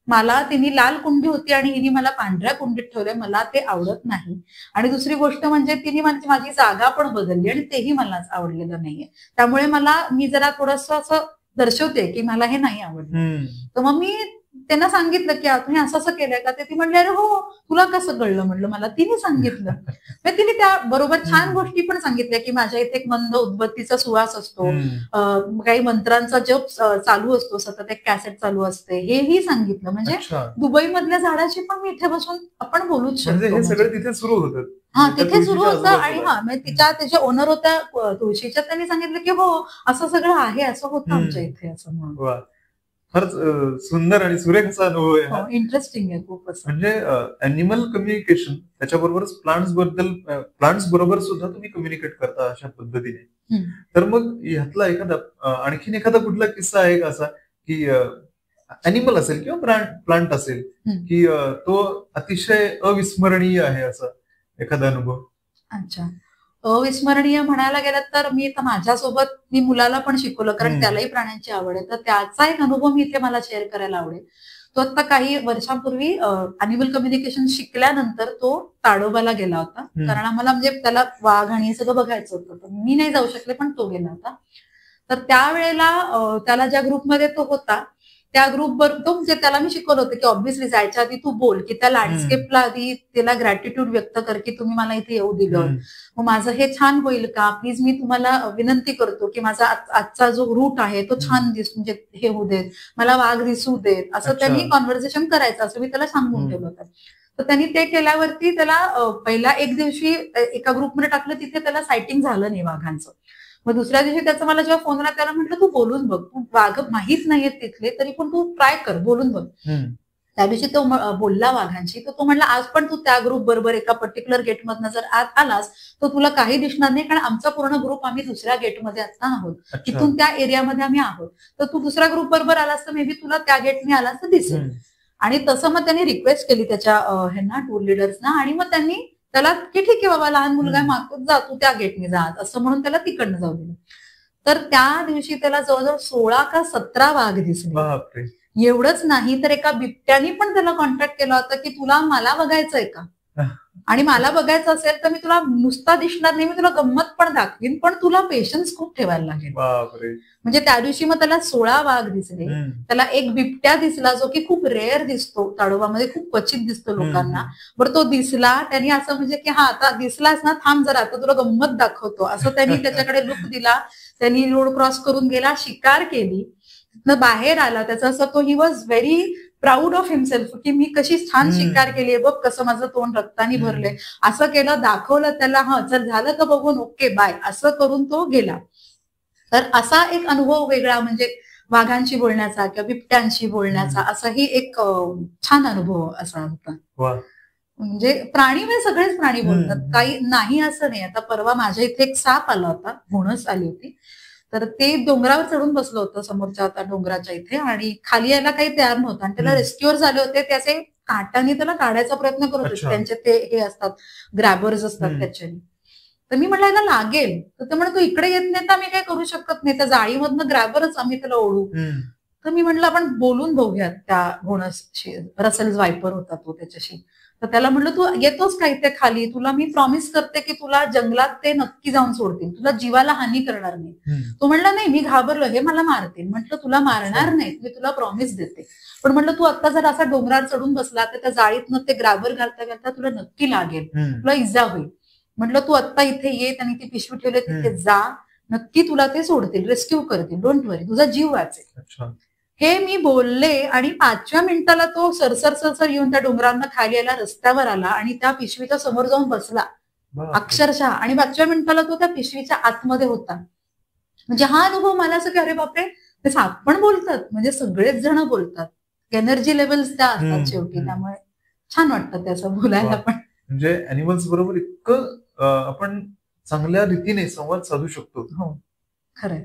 मला, तिने लाल कुंडी होती आणि हिने मला पांढऱ्या कुंडीत ठेवलंय, मला ते आवडत नाही. आणि दुसरी गोष्ट म्हणजे तिने माझी जागा पण बदलली आणि तेही मला आवडलेलं नाहीये. त्यामुळे मी जरा थोडंसं असं दर्शवते की मला हे नाही आवडलं. तर मग मी त्यांना सांगितलं की तुम्ही असं असं केलंय का? ते ती म्हणले अरे हो, तुला कसं कळलं? म्हणलं मला तिने सांगितलं. मग तिने त्या बरोबर छान गोष्टी पण सांगितल्या की माझ्या इथे एक मंद उदबत्तीचा सुवास असतो, काही मंत्रांचा जप चालू असतो, सतत एक कॅसेट चालू असते, हेही सांगितलं. म्हणजे दुबई मधल्या झाडाची पण मी इथे बसून आपण बोलूच शकतो. हे सगळं तिथे सुरू होतं. हा, तिथे सुरू होतं. आणि त्याच्या ओनर होत्या तुळशीच्या, त्यांनी सांगितलं की हो असं सगळं आहे, असं होतं आमच्या इथे असं म्हणून. फारच सुंदर आणि सुरेख असा अनुभव आहे. इंटरेस्टिंग आहे खूप. म्हणजे अॅनिमल कम्युनिकेशन, त्याच्याबरोबरच प्लांट्स बरोबर सुद्धा तुम्ही कम्युनिकेट करता अशा पद्धतीने. तर मग ह्यातला आणखीन एखादा कुठला किस्सा आहे का असा की अॅनिमल असेल किंवा प्लांट असेल की तो अतिशय अविस्मरणीय आहे, असा एखादा अनुभव? अच्छा, अविस्मरणीय म्हणायला गेलं तर मी आता माझ्यासोबत मी मुलाला पण शिकवलं, कारण त्यालाही प्राण्यांची आवड आहे. तर त्याचा एक अनुभव मी इथे मला शेअर करायला आवडेल. तो आता काही वर्षांपूर्वी अॅनिमल कम्युनिकेशन शिकल्यानंतर तो ताडोबाला गेला होता. कारण आम्हाला म्हणजे त्याला वाघ आणि हे सगळं बघायचं होतं. तर मी नाही जाऊ शकले, पण तो गेला होता. तर त्यावेळेला त्याला ज्या ग्रुपमध्ये तो होता त्या ग्रुपवर तो म्हणजे त्याला मी शिकवलं होतं की ऑब्व्हियसली जायच्या आधी तू बोल की त्या लँडस्केपला आधी त्याला ग्रॅटिट्यूड व्यक्त कर की तुम्ही मला इथे येऊ दिलं, मग माझं हे छान होईल का, प्लीज मी तुम्हाला विनंती करतो की माझा आजचा जो रूट आहे तो छान म्हणजे हे होऊ देत, मला वाघ दिसू देत, असं त्यांनी कॉन्व्हर्सेशन करायचं असं मी त्याला सांगून ठेवलं होतं. तर त्यांनी ते केल्यावरती त्याला पहिला एक दिवशी एका ग्रुपमध्ये टाकलं, तिथे त्याला सायटिंग झालं नाही वाघांचं. मग दुसऱ्या दिवशी त्याचा मला जेव्हा फोन आला त्याला म्हटलं तू बोलून बघ, तू वाघ माहीत नाहीयेत तिथले तरी पण तू ट्राय कर, बोलून बघ. त्या दिवशी तो बोलला वाघांशी, तर तो म्हणला आज पण तू त्या ग्रुप बरोबर एका पर्टिक्युलर गेटमधनं जर आत आलास तर तुला काही दिसणार नाही, कारण आमचा पूर्ण ग्रुप आम्ही दुसऱ्या गेटमध्ये आता आहोत, तिथून त्या एरियामध्ये आम्ही आहोत. तर तू दुसऱ्या ग्रुप बरोबर आलास तर मे बी तुला त्या गेटने आलास तर दिसेल. आणि तसं मग त्यांनी रिक्वेस्ट केली त्याच्या ह्यांना टूर लिडर्सना, आणि मग त्यांनी त्याला की ठीक आहे बाबा लहान मुलगा मागतो जा तू त्या गेटने जा असं म्हणून त्याला तिकडनं जाऊ दिलं. तर त्या दिवशी त्याला जवळजवळ 16 का 17 वाघ दिसले. एवढंच नाही तर एका बिबट्यानी पण त्याला कॉन्टॅक्ट केला होता की तुला मला बघायचंय का, आणि मला बघायचं असेल तर मी तुला नुसता दिसणार नाही, मी तुला गंमत पण दाखवीन, पण तुला पेशन्स खूप ठेवायला लागेल. म्हणजे त्या दिवशी मग त्याला 16 वाघ दिसले. त्याला एक बिबट्या दिसला जो की खूप रेअर दिसतो ताडोबामध्ये, खूप क्वचित दिसतो लोकांना. बरं तो दिसला, त्यांनी असं म्हणजे की हा आता दिसलास ना, थांब जरा आता तुला गंमत दाखवतो असं त्यांनी त्याच्याकडे लुक दिला. त्यांनी रोड क्रॉस करून गेला, शिकार केली, बाहेर आला. त्याचा असं तो he was very proud of himself की मी कशी छान शिकार केली, बघ कसं माझं तोंड रक्तानी भरलंय, असं केलं, दाखवलं त्याला, हा चल झालं का बघून, ओके बाय, असं करून तो गेला. तर असा एक अनुभव वेगळा म्हणजे वाघांशी बोलण्याचा किंवा बिबट्यांशी बोलण्याचा, असाही एक छान अनुभव असा होता. म्हणजे प्राणी म्हणजे सगळेच प्राणी बोलतात, काही नाही असं नाही. आता परवा माझ्या इथे एक साप आला होता, घोणस आली होती. तर ते डोंगरावर चढून बसलं होतं समोरच्या आता डोंगराच्या इथे, आणि खाली यायला काही तयार नव्हतं, आणि त्याला रेस्क्युअर झाले होते. त्याचे काटाने त्याला काढायचा प्रयत्न करत होते, त्यांचे ते हे असतात ग्रॅबर्स असतात त्याच्याने. तर मी म्हटलं याला लागेल, तर ते म्हणतो इकडे येत नाही तर आम्ही काही करू शकत नाही, त्या जाळीमधनं ग्रॅबरच आम्ही त्याला ओढू. तर मी म्हटलं आपण बोलून बघूयात त्या घोणसशी, रसेल्स वायपर होता तो त्याच्याशी. तर त्याला म्हटलं तू येतोस का इथे खाली, तुला मी प्रॉमिस करते की तुला जंगलात ते नक्की जाऊन सोडतील, तुला जीवाला हानी करणार नाही. तो म्हणला नाही मी घाबरलो, हे मला मारतील. म्हटलं तुला मारणार नाही, मी तुला प्रॉमिस देते, पण म्हटलं तू आता जर असा डोंगरावर चढून बसला तर त्या जाळीतनं ते ग्रॅबर घालता घालता तुला नक्की लागेल, तुला इजा होईल. म्हटलं तू आता इथे ये, त्यांनी ती पिशवी ठेवली तिथे जा, नक्की तुला ते सोडतील, रेस्क्यू करतील, डोंट वरी, तुझा जीव वाचेल. हे मी बोलले, आणि 5व्या मिनिटाला तो सरसर सरसर येऊन त्या डोंगरांना खाली यायला रस्त्यावर आला आणि त्या पिशवीच्या समोर जाऊन बसला अक्षरशः, आणि 5व्या मिनिटाला तो त्या पिशवीच्या आतमध्ये होता. म्हणजे हा अनुभव मला असं की अरे बापरे, ते साप पण बोलतात, म्हणजे सगळेच जण बोलतात, एनर्जी लेवल्स त्या असतात शेवटी, त्यामुळे छान वाटतं त्याचं बोलायला पण. म्हणजे अॅनिमल्स बरोबर इतकं आपण चांगल्या रीतीने संवाद साधू शकतो. हो खरंय.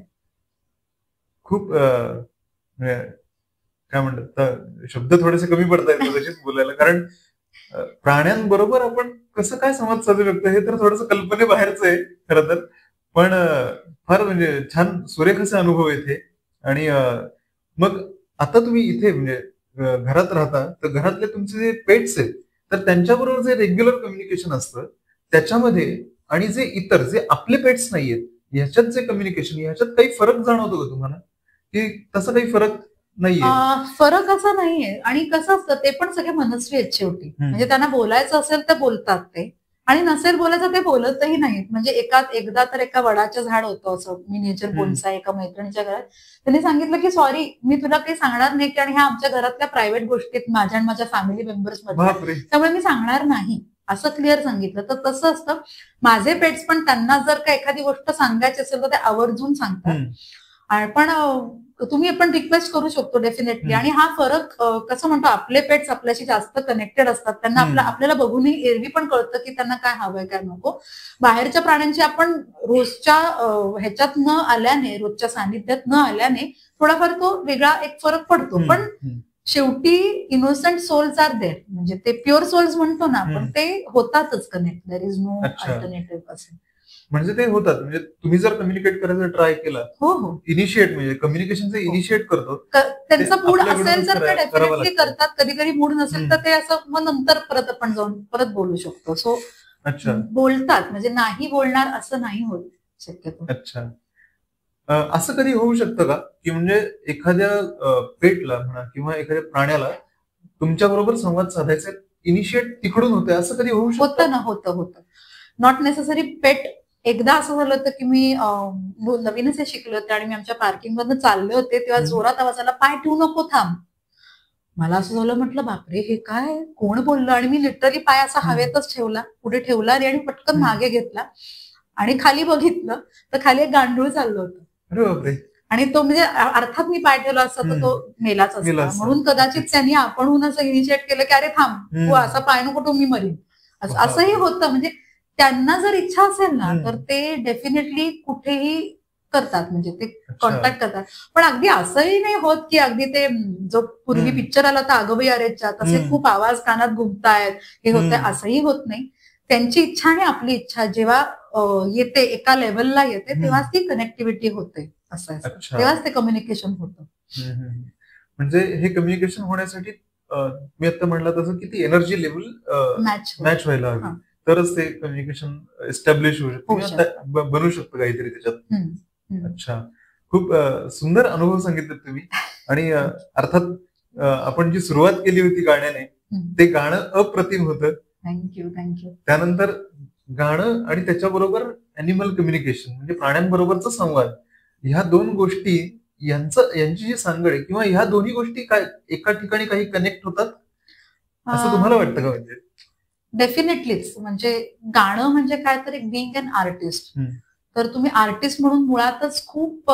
खूप काय म्हणतात, शब्द थोडेसे कमी पडतायत तसेच बोलायला, कारण प्राण्यांबरोबर आपण कसं काय संवाद साधू शकतो हे तर थोडंसं कल्पनेबाहेरचं आहे खरं तर, पण फार म्हणजे छान सुरेख असे अनुभव येते. आणि मग आता तुम्ही इथे म्हणजे घरात राहता, तर घरातले तुमचे जे पेट्स आहेत तर त्यांच्याबरोबर जे रेग्युलर कम्युनिकेशन असतं त्याच्यामध्ये आणि जे इतर जे आपले पेट्स नाहीयेत ह्याच्यात जे कम्युनिकेशन, ह्याच्यात काही फरक जाणवतो का तुम्हाला, की तसं काही फरक नाहीये? फरक असा नाहीये, आणि कसं असतं ते पण सगळे मनस्वी आहेत शेवटी. म्हणजे त्यांना बोलायचं असेल तर बोलतात ते, आणि नसेल बोलायचं ते बोलतही नाहीत. म्हणजे एकदा तर एका वडाचं झाड होतं असं मिनिएचर बोन्साय एका मैत्रिणीच्या घरात, त्यांनी सांगितलं की सॉरी मी तुला काही सांगणार नाही, कारण ह्या आमच्या घरातल्या प्रायव्हेट गोष्टी आहेत माझ्या आणि माझ्या फॅमिली मेंबर्स मध्ये, त्यामुळे मी सांगणार नाही असं क्लिअर सांगितलं. तर तसं असतं माझे पेट्स पण, त्यांना जर का एखादी गोष्ट सांगायची असेल तर ते आवर्जून सांगतात. पण तुम्ही पण रिक्वेस्ट करू शकतो डेफिनेटली. आणि हा फरक कसं म्हणतो, आपले पेट्स आपल्याशी जास्त कनेक्टेड असतात, त्यांना आपल्याला बघूनही एरवी पण कळतं की त्यांना काय हवंय काय नको. बाहेरच्या प्राण्यांची आपण रोजच्या ह्याच्यात न आल्याने, रोजच्या सानिध्यात न आल्याने थोडाफार तो वेगळा एक फरक पडतो. पण शेवटी इनोसंट सोल्स आर देअर, म्हणजे ते प्युअर सोल्स म्हणतो ना आपण, ते होतातच connect, there is no alternative असं. म्हणजे ते होतात. म्हणजे तुम्ही जर कम्युनिकेट करायचा ट्राय केला, हो हो, इनिशिएट म्हणजे कम्युनिकेशनचं इनिशिएट करतो, त्यांचा मूड असेल आपल्याकडूनच तर ते करावं डेफिनेटली लागतं. करतात. कधी कधी मूड नसेल तर ते असं मग नंतर परत आपण जाऊन परत बोलू शकतो. सो अच्छा बोलतात, म्हणजे नाही बोलणार असं नाही होत शक्यतो. अच्छा. असं कधी होऊ शकतं का, की म्हणजे एखाद्या पेटला म्हणा किंवा एखाद्या प्राण्याला तुमच्या बरोबर संवाद साधायचा इनिशिएट तिकडून होते, असं कधी होऊ शकतं? होतं ना, होतं. नॉट नेसेसरी पेट. एकदा असं झालं होतं की मी नवीनच हे शिकले होते आणि मी आमच्या पार्किंग मधनं चालले होते, तेव्हा जोरात आवाज आला, पाय ठेवू नको, थांब. मला असं झालं, म्हटलं बापरे हे काय, कोण बोललं? आणि मी लिटरली पाय असा हवेतच ठेवला, पुढे ठेवला आणि पटकन मागे घेतला आणि खाली बघितलं तर खाली एक गांडूळ चाललं होतं. अरे बापरे. आणि तो म्हणजे अर्थात मी पाय ठेवला असता तर तो मेलाच असता. म्हणून कदाचित त्यांनी आपणहून असं इनिशिएट केलं की अरे थांब, तू असा पाय नको, तो मी मरीन. असंही होतं. म्हणजे त्यांना जर इच्छा असेल ना तर ते डेफिनेटली कुठेही करतात, म्हणजे ते कॉन्टॅक्ट करतात. पण अगदी असंही नाही होत की अगदी ते जो पूर्वी पिक्चर आला तर अगोबाई अरेच्या तसे खूप आवाज कानात घुमतायत, हे होतंय, असंही होत नाही. त्यांची इच्छा आणि आपली इच्छा जेव्हा येते, एका लेवलला येते, तेव्हाच ती कनेक्टिव्हिटी होते. असं तेव्हाच ते कम्युनिकेशन होतं. म्हणजे हे कम्युनिकेशन होण्यासाठी मी आता म्हणलं तसं की ती एनर्जी लेवल मॅच व्हायला हवी, तरच ते कम्युनिकेशन एस्टॅब्लिश होऊ शकतं, बनू शकतं काहीतरी त्याच्यात. अच्छा, खूप सुंदर अनुभव सांगितले तुम्ही. आणि अर्थात आपण जी सुरुवात केली होती गाण्याने, ते गाणं अप्रतिम होतं. थँक्यू. त्यानंतर गाणं आणि त्याच्याबरोबर अॅनिमल कम्युनिकेशन म्हणजे प्राण्यांबरोबरचा संवाद, ह्या दोन गोष्टी यांची जी सांगड आहे, किंवा ह्या दोन्ही गोष्टी काय एका ठिकाणी काही कनेक्ट होतात असं तुम्हाला वाटतं का? म्हणजे डेफिनेटलीच. म्हणजे गाणं म्हणजे काय तर एक बिईंग अन आर्टिस्ट. तर तुम्ही आर्टिस्ट म्हणून मुळातच खूप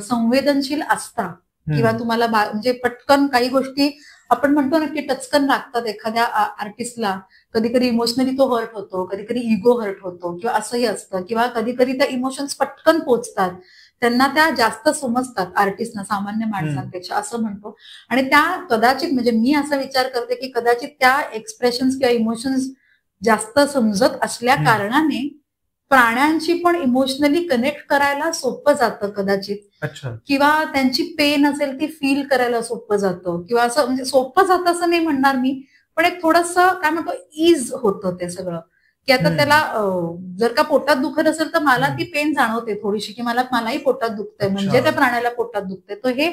संवेदनशील असता, किंवा तुम्हाला म्हणजे पटकन काही गोष्टी आपण म्हणतो ना की टचकन लागतात एखाद्या आर्टिस्टला. कधी कधी इमोशनली तो हर्ट होतो, कधी कधी इगो हर्ट होतो, किंवा असंही असतं, किंवा कधी कधी त्या इमोशन्स पटकन पोचतात, त्यांना त्या जास्त समजतात आर्टिस्टना सामान्य माणसांपेक्षा, असं म्हणतो. आणि त्या कदाचित, म्हणजे मी असा विचार करते की कदाचित त्या एक्सप्रेशन्स किंवा इमोशन्स जास्त समजत असल्या कारणाने प्राण्यांशी पण इमोशनली कनेक्ट करायला सोपं जातं कदाचित. किंवा त्यांची पेन असेल ती फील करायला सोपं जातं, किंवा असं म्हणजे सोपं जातं असं नाही म्हणणार मी, पण एक थोडंसं काय म्हणतो इज होतं ते सगळं. की आता त्याला जर का पोटात दुखत असेल तर मला ती पेन जाणवते थोडीशी, की मलाही पोटात दुखतंय, म्हणजे त्या प्राण्याला पोटात दुखतंय. तर हे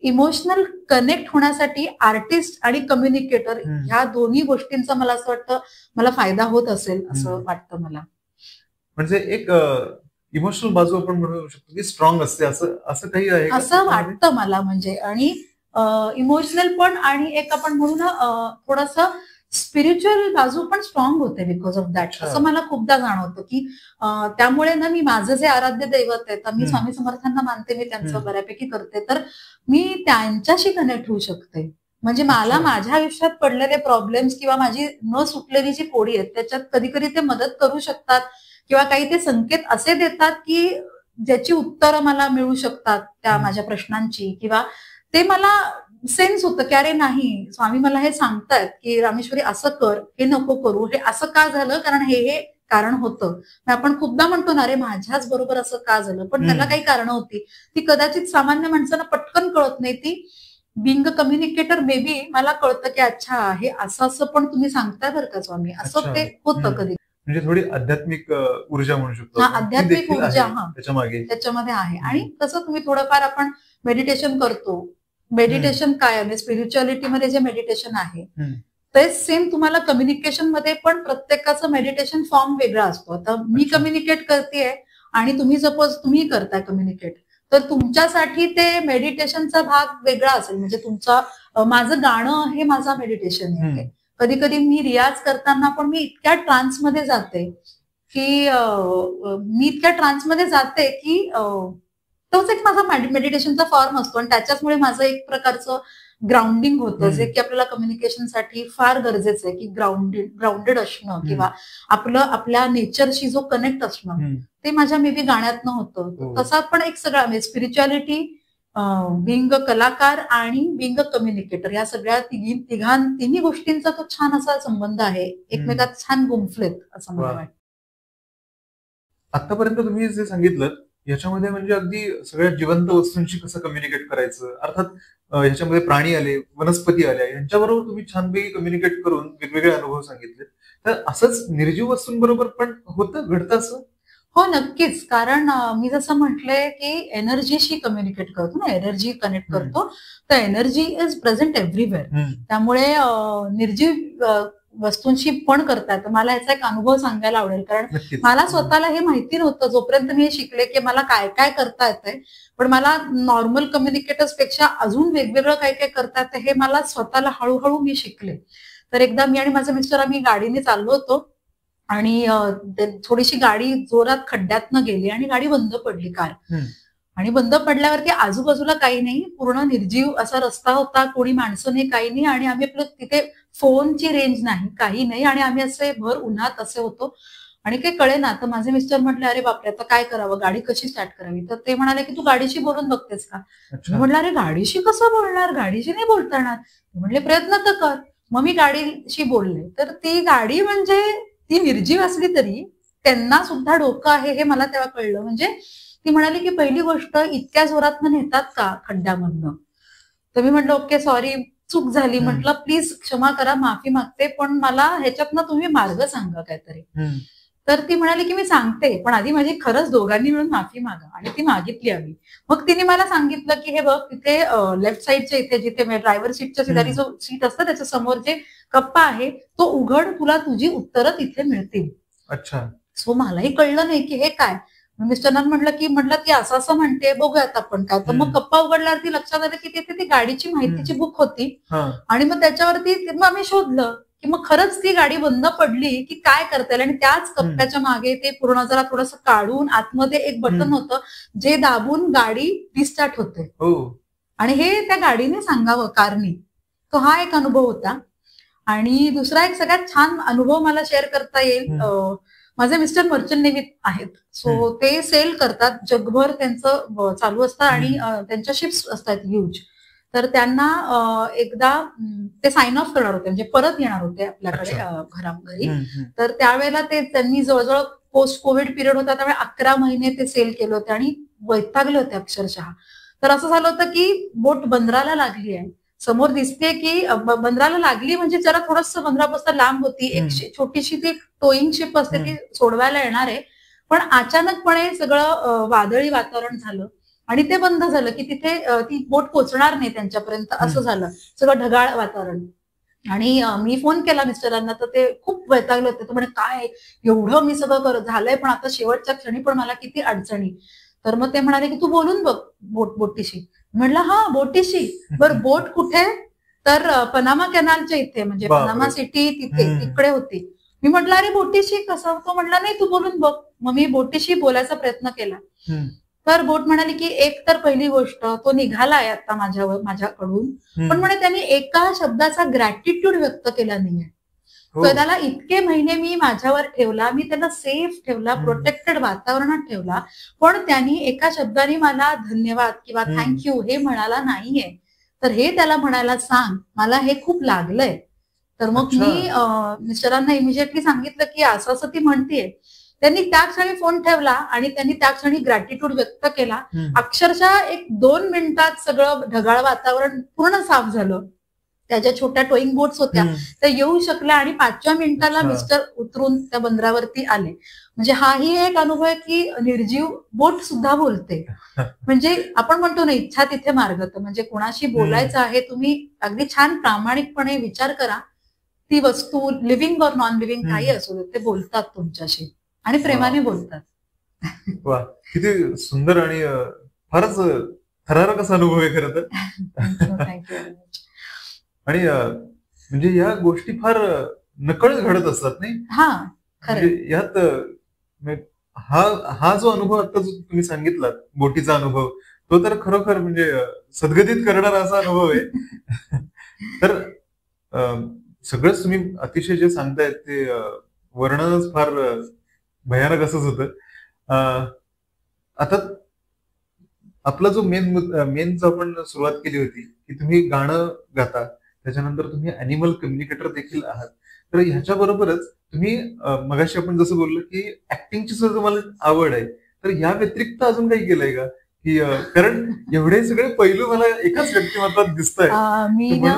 इमोशनल कनेक्ट होण्यासाठी आर्टिस्ट आणि कम्युनिकेटर ह्या दोन्ही गोष्टींचा मला असं वाटतं मला फायदा होत असेल असं वाटतं मला. म्हणजे एक इमोशनल बाजू आपण म्हणू शकतो की स्ट्रॉंग असते, असं काही आहे असं वाटतं मला. म्हणजे आणि इमोशनल पण, आणि एक आपण म्हणू ना थोडंसं स्पिरिच्युअल बाजू पण स्ट्रॉंग होते बिकॉज ऑफ दॅट, असं मला खूपदा जाणवतं. की त्यामुळे ना मी माझं जे आराध्य दैवत आहे, तर मी स्वामी समर्थांना मानते, मी त्यांचं बऱ्यापैकी करते, तर मी त्यांच्याशी कनेक्ट होऊ शकते. म्हणजे मला माझ्या आयुष्यात पडलेले प्रॉब्लेम्स किंवा माझी न सुटलेली जी कोडी आहेत त्याच्यात कधी कधी ते मदत करू शकतात, किंवा काही ते संकेत असे देतात की ज्याची उत्तरं मला मिळू शकतात त्या माझ्या प्रश्नांची, किंवा ते मला सेन्स होतं की अरे नाही, स्वामी मला हे सांगतायत की रामेश्वरी असं कर, हे नको करू, हे असं का झालं, कारण हे कारण होतं. आपण खूपदा म्हणतो ना, अरे माझ्याच बरोबर असं का झालं, पण त्याला काही कारणं होती, ती कदाचित सामान्य माणसांना पटकन कळत नाही. ती बिंग कम्युनिकेटर मे बी मला कळतं की अच्छा हे असं पण तुम्ही सांगताय बरं का स्वामी, असं ते होतं कधी. म्हणजे थोडी आध्यात्मिक ऊर्जा म्हणू शकतो. आध्यात्मिक ऊर्जा त्याच्यामागे आहे. आणि तसं तुम्ही थोडंफार आपण मेडिटेशन करतो. मेडिटेशन काय आहे, स्पिरिच्युअलिटी मध्ये जे मेडिटेशन आहे तेच सेम तुम्हाला कम्युनिकेशन मध्ये पण प्रत्येकाचं मेडिटेशन फॉर्म वेगळा असतो. आता मी कम्युनिकेट करतेय आणि तुम्ही सपोज तुम्ही करताय कम्युनिकेट, तर तुमच्यासाठी ते मेडिटेशनचा भाग वेगळा असेल. म्हणजे माझं गाणं हे माझा मेडिटेशन आहे. कधी कधी मी रियाज करताना पण मी इतक्या ट्रान्समध्ये जाते की तोच एक माझा मेडिटेशनचा फॉर्म असतो, आणि त्याच्याचमुळे माझं एक प्रकारचं ग्राउंडिंग होतं, जे की आपल्याला कम्युनिकेशनसाठी फार गरजेचं आहे, की ग्राउंडेड असणं, किंवा आपल्या नेचरशी जो कनेक्ट असणं, ते माझ्या मे बी गाण्यातनं होतं. तसा पण एक सगळा म्हणजे स्पिरिच्युअलिटी, बिंग कलाकार आणि बिंग कम्युनिकेटर, या सगळ्या तिन्ही गोष्टींचा तो छान असा संबंध आहे, एकमेकात छान गुंफलेत असं मला वाटतं. आतापर्यंत तुम्ही जे सांगितलं याच्यामध्ये म्हणजे अगदी सगळ्या जिवंत वस्तूंशी कसं कम्युनिकेट करायचं, अर्थात ह्याच्यामध्ये प्राणी आले, वनस्पती आल्या, यांच्याबरोबर तुम्ही छानपैकी कम्युनिकेट करून वेगवेगळे अनुभव सांगितले. तर असंच निर्जीव वस्तूंबरोबर पण घडतं असं? हो, नक्कीच. कारण मी जसं म्हटलंय, की एनर्जीशी कम्युनिकेट करतो ना, एनर्जी कनेक्ट करतो. तर एनर्जी इज प्रेझेंट एव्हरीवेअर. त्यामुळे निर्जीव वस्तूंशी पण करतात. मला याचा एक अनुभव सांगायला आवडेल. कारण मला स्वतःला हे माहिती नव्हतं जोपर्यंत मी हे शिकले, की मला काय काय करता येतंय. पण मला नॉर्मल कम्युनिकेटर्स पेक्षा अजून वेगवेगळं काय काय करता येतं हे मला स्वतःला हळूहळू मी शिकले. तर एकदा मी आणि माझे मिस्टर आम्ही गाडीने चाललो होतो आणि थोडीशी गाडी जोरात खड्ड्यातनं गेली आणि गाडी बंद पडली कार. आणि बंद पडल्यावरती आजूबाजूला काही नाही, पूर्ण निर्जीव असा रस्ता होता, कोणी माणसं नाही, काही नाही. आणि आम्ही आपलं तिथे फोनची रेंज नाही, काही नाही. आणि आम्ही असे भर उन्हात असे होतो आणि काही कळेना. तर माझे मिस्टर म्हटले, अरे बापरे, आता काय करावं, गाडी कशी स्टार्ट करावी. तर ते म्हणाले की तू गाडीशी बोलून बघतेस का. म्हटलं अरे गाडीशी कसं बोलणार, गाडीशी नाही बोलता येणार. म्हटले प्रयत्न तर कर. मग मी गाडीशी बोलले. तर ती गाडी म्हणजे ती निर्जीव असली तरी त्यांना सुद्धा डोकं आहे हे मला तेव्हा कळलं. म्हणजे ती म्हणाली की पहिली गोष्ट इतक्या जोरात नेतात का खड्ड्यामधनं. तर मी म्हटलं ओके सॉरी, चूक झाली. म्हटलं प्लीज क्षमा करा, माफी मागते, पण मला ह्याच्यातनं तुम्ही मार्ग सांगा काहीतरी. तर ती म्हणाली की मी सांगते, पण आधी माझी खरंच दोघांनी मिळून माफी मागा. आणि ती मागितली आम्ही. मग तिने मला सांगितलं की हे बघ, तिथे लेफ्ट साईडच्या इथे जिथे ड्रायव्हर सीटच्या शेजारी जो सीट असतं त्याच्या समोर जे कप्पा आहे तो उघड, तुला तुझी उत्तरं तिथे मिळतील. अच्छा. सो मलाही कळलं नाही की हे काय. मिस्टरांना म्हटलं ती असं असं म्हणते, बघूयात आपण काय. तर मग कप्पा उघडल्यावरती लक्षात आलं की तिथे ती गाडीची माहितीची बुक होती. आणि मग त्याच्यावरती मग आम्ही शोधलं की मग खरंच ती गाडी बंद पडली की काय करता येईल. आणि त्याच कप्प्याच्या मागे ते पूर्ण जरा थोडस काढून आतमध्ये एक बटन होतं जे दाबून गाडी रिस्टार्ट होते. आणि हे त्या गाडीने सांगावं, कारनी. तो हा एक अनुभव होता. आणि दुसरा एक सगळ्यात छान अनुभव मला शेअर करता येईल. माझे मिस्टर मर्चंट नेव्हीत आहेत. सो ते सेल करतात, जगभर त्यांचं चालू असतं आणि त्यांच्या शिप्स असतात ह्यूज. तर त्यांना एकदा ते साइन ऑफ करणार होते, म्हणजे परत येणार होते आपल्याकडे घरी. तर त्यावेळेला त्यांनी जवळजवळ पोस्ट कोविड पिरियड होता, त्यामुळे 11 महिने ते सेल केले होते आणि वैतागले होते अक्षरशः. तर असं झालं होतं की बोट बंदराला लागली आहे, समोर दिसते की बंदराला लागली म्हणजे जरा थोडंसं बंदरापासून लांब होती, एक छोटीशी ती टोईंग शिप असते ती सोडवायला येणार आहे. पण अचानकपणे सगळं वादळी वातावरण झालं आणि ते बंद झालं की तिथे ती बोट पोहोचणार नाही त्यांच्यापर्यंत, असं झालं. सगळं ढगाळ वातावरण. आणि मी फोन केला मिस्टरांना, तर ते खूप वैतागले होते. तर म्हणे काय एवढं मी सगळं झालंय, पण आता शेवटच्या क्षणी पण मला किती अडचणी. तर मग ते म्हणाले की तू बोलून बघ बोटीशी. म्हटलं हा बोटीशी, बरं बोट कुठे. तर पनामा कॅनालच्या इथे, म्हणजे पनामा सिटी तिकडे होती. मी म्हटलं अरे बोटीशी कसं. तो म्हटला नाही तू बोलून बघ. मग मी बोटीशी बोलायचा प्रयत्न केला. तर बोट म्हणाली की एक तर पहिली गोष्ट तो निघालाय आता माझ्याकडून, पण म्हणे त्यांनी एका शब्दाचा ग्रॅटिट्यूड व्यक्त केला नाहीये. तर त्याला इतके महिने मी माझ्यावर ठेवला, मी त्याला सेफ ठेवला, प्रोटेक्टेड वातावरणात ठेवला, पण त्यांनी एका शब्दाने मला धन्यवाद किंवा थँक्यू हे म्हणाला नाहीये. तर हे त्याला म्हणायला सांग, मला हे खूप लागलंय. तर मग मी मिस्टरांना इमिजिएटली सांगितलं की असं असं ती म्हणतीये. त्यांनी त्या क्षणी फोन ठेवला आणि त्यांनी त्या क्षणी ग्रॅटिट्यूड व्यक्त केला. अक्षरशः 1-2 मिनिटात सगळं ढगाळ वातावरण पूर्ण साफ झालं. त्याच्या छोट्या टोईंग बोट्स होत्या, त्या येऊ शकल्या आणि 5व्या मिनिटाला मिस्टर उतरून त्या बंदरावरती आले. म्हणजे हाही एक अनुभव आहे की निर्जीव बोट सुद्धा बोलते. म्हणजे आपण म्हणतो ना इच्छा तिथे मार्ग. तर म्हणजे कोणाशी बोलायचं आहे, तुम्ही अगदी छान प्रामाणिकपणे विचार करा. ती वस्तू लिव्हिंग और नॉन लिव्हिंग काही असू दे, ते बोलतात तुमच्याशी आणि प्रेमाने बोलतात. वा, किती सुंदर आणि फारच थरारक असा अनुभव आहे खरं तर. आणि म्हणजे या गोष्टी फार नकळत घडत असतात नाही. म्हणजे यात हा जो अनुभव आता जो तुम्ही सांगितला बोटीचा अनुभव, तो तर खरोखर म्हणजे सद्गतीत करणारा असा अनुभव आहे. तर सगळंच तुम्ही अतिशय जे सांगतायत ते वर्णनच फार भयानक असंच होतं. आता आपला जो मेन जो आपण सुरुवात केली होती की तुम्ही गाणं गाता, त्याच्यानंतर तुम्ही अॅनिमल कम्युनिकेटर देखील आहात. तर ह्याच्याबरोबरच तुम्ही मगाशी आपण जसं बोललो की ऍक्टिंगची सुद्धा तुम्हाला आवड आहे, तर या व्यतिरिक्त अजून काही केलंय का? की कारण एवढे सगळे पैलू मला एकाच व्यक्तिमत्वात दिसत आहे. मी ना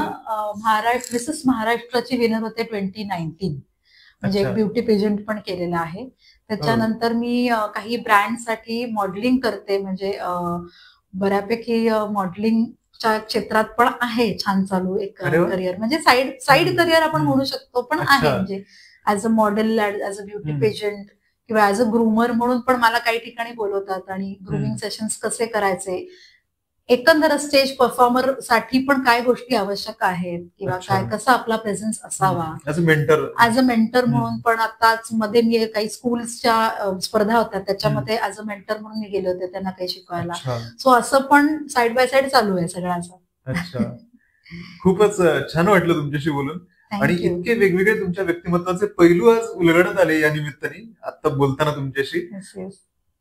महाराष्ट्र मिसेस महाराष्ट्राची विनर होते 2019, म्हणजे एक ब्युटी पेजंट पण केलेलं आहे. त्याच्यानंतर मी काही ब्रँडसाठी मॉडेलिंग करते, म्हणजे बऱ्यापैकी मॉडेलिंगच्या क्षेत्रात पण आहे छान चालू एक करिअर, म्हणजे साईड करिअर आपण म्हणू शकतो, पण आहे म्हणजे as a model, as a beauty pageant किंवा ऍज अ ग्रूमर म्हणून पण मला काही ठिकाणी बोलवतात आणि ग्रूमिंग सेशन्स कसे करायचे, एकंदर स्टेज परफॉर्मर साठी पण काय गोष्टी आवश्यक आहेत किंवा काय कसा आपला प्रेझेन्स असावा ऍज अ मेंटर म्हणून पण. आताच मध्ये मी काही स्कूल्सच्या स्पर्धा होत्या, त्याच्यामध्ये ऍज अ मेंटर म्हणून मी गेले होते त्यांना काही शिकवायला. सो असं पण साइड बाय साइड चालू आहे सगळ्याचं. अच्छा, खूपच छान वाटलं तुमच्याशी बोलून, आणि इतके वेगवेगळे तुमच्या व्यक्तिमत्वाचे पैलू आज उलगडत आले या निमित्ताने आता बोलताना तुमच्याशी.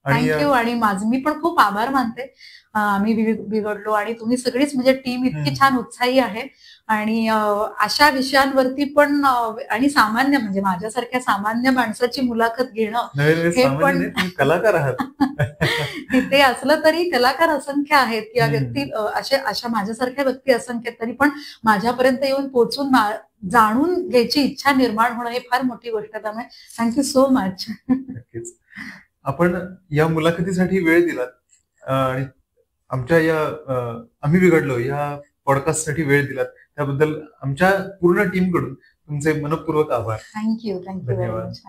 थँक्यू. आणि मी पण खूप आभार मानते. आम्ही बिघडलो आणि तुम्ही सगळीच म्हणजे टीम इतकी छान उत्साही आहे, आणि अशा विषयांवरती पण आणि सामान्य म्हणजे माझ्यासारख्या सामान्य माणसाची मुलाखत घेणं हे पण कलाकार आहात. तिथे असलं तरी कलाकार असंख्य आहेत किंवा व्यक्ती अशा माझ्यासारख्या व्यक्ती असंख्य, तरी पण माझ्यापर्यंत येऊन पोहोचून जाणून घ्यायची इच्छा निर्माण होणं हे फार मोठी गोष्ट आहे. त्यामुळे थँक्यू सो मच. नक्कीच. आपण या मुलाखतीसाठी वेळ दिलात आणि आमच्या या आम्ही बिघडलो या पॉडकास्टसाठी वेळ दिलात, त्याबद्दल आमच्या पूर्ण टीम कडून तुमचे मनपूर्वक आभार. Thank you very much.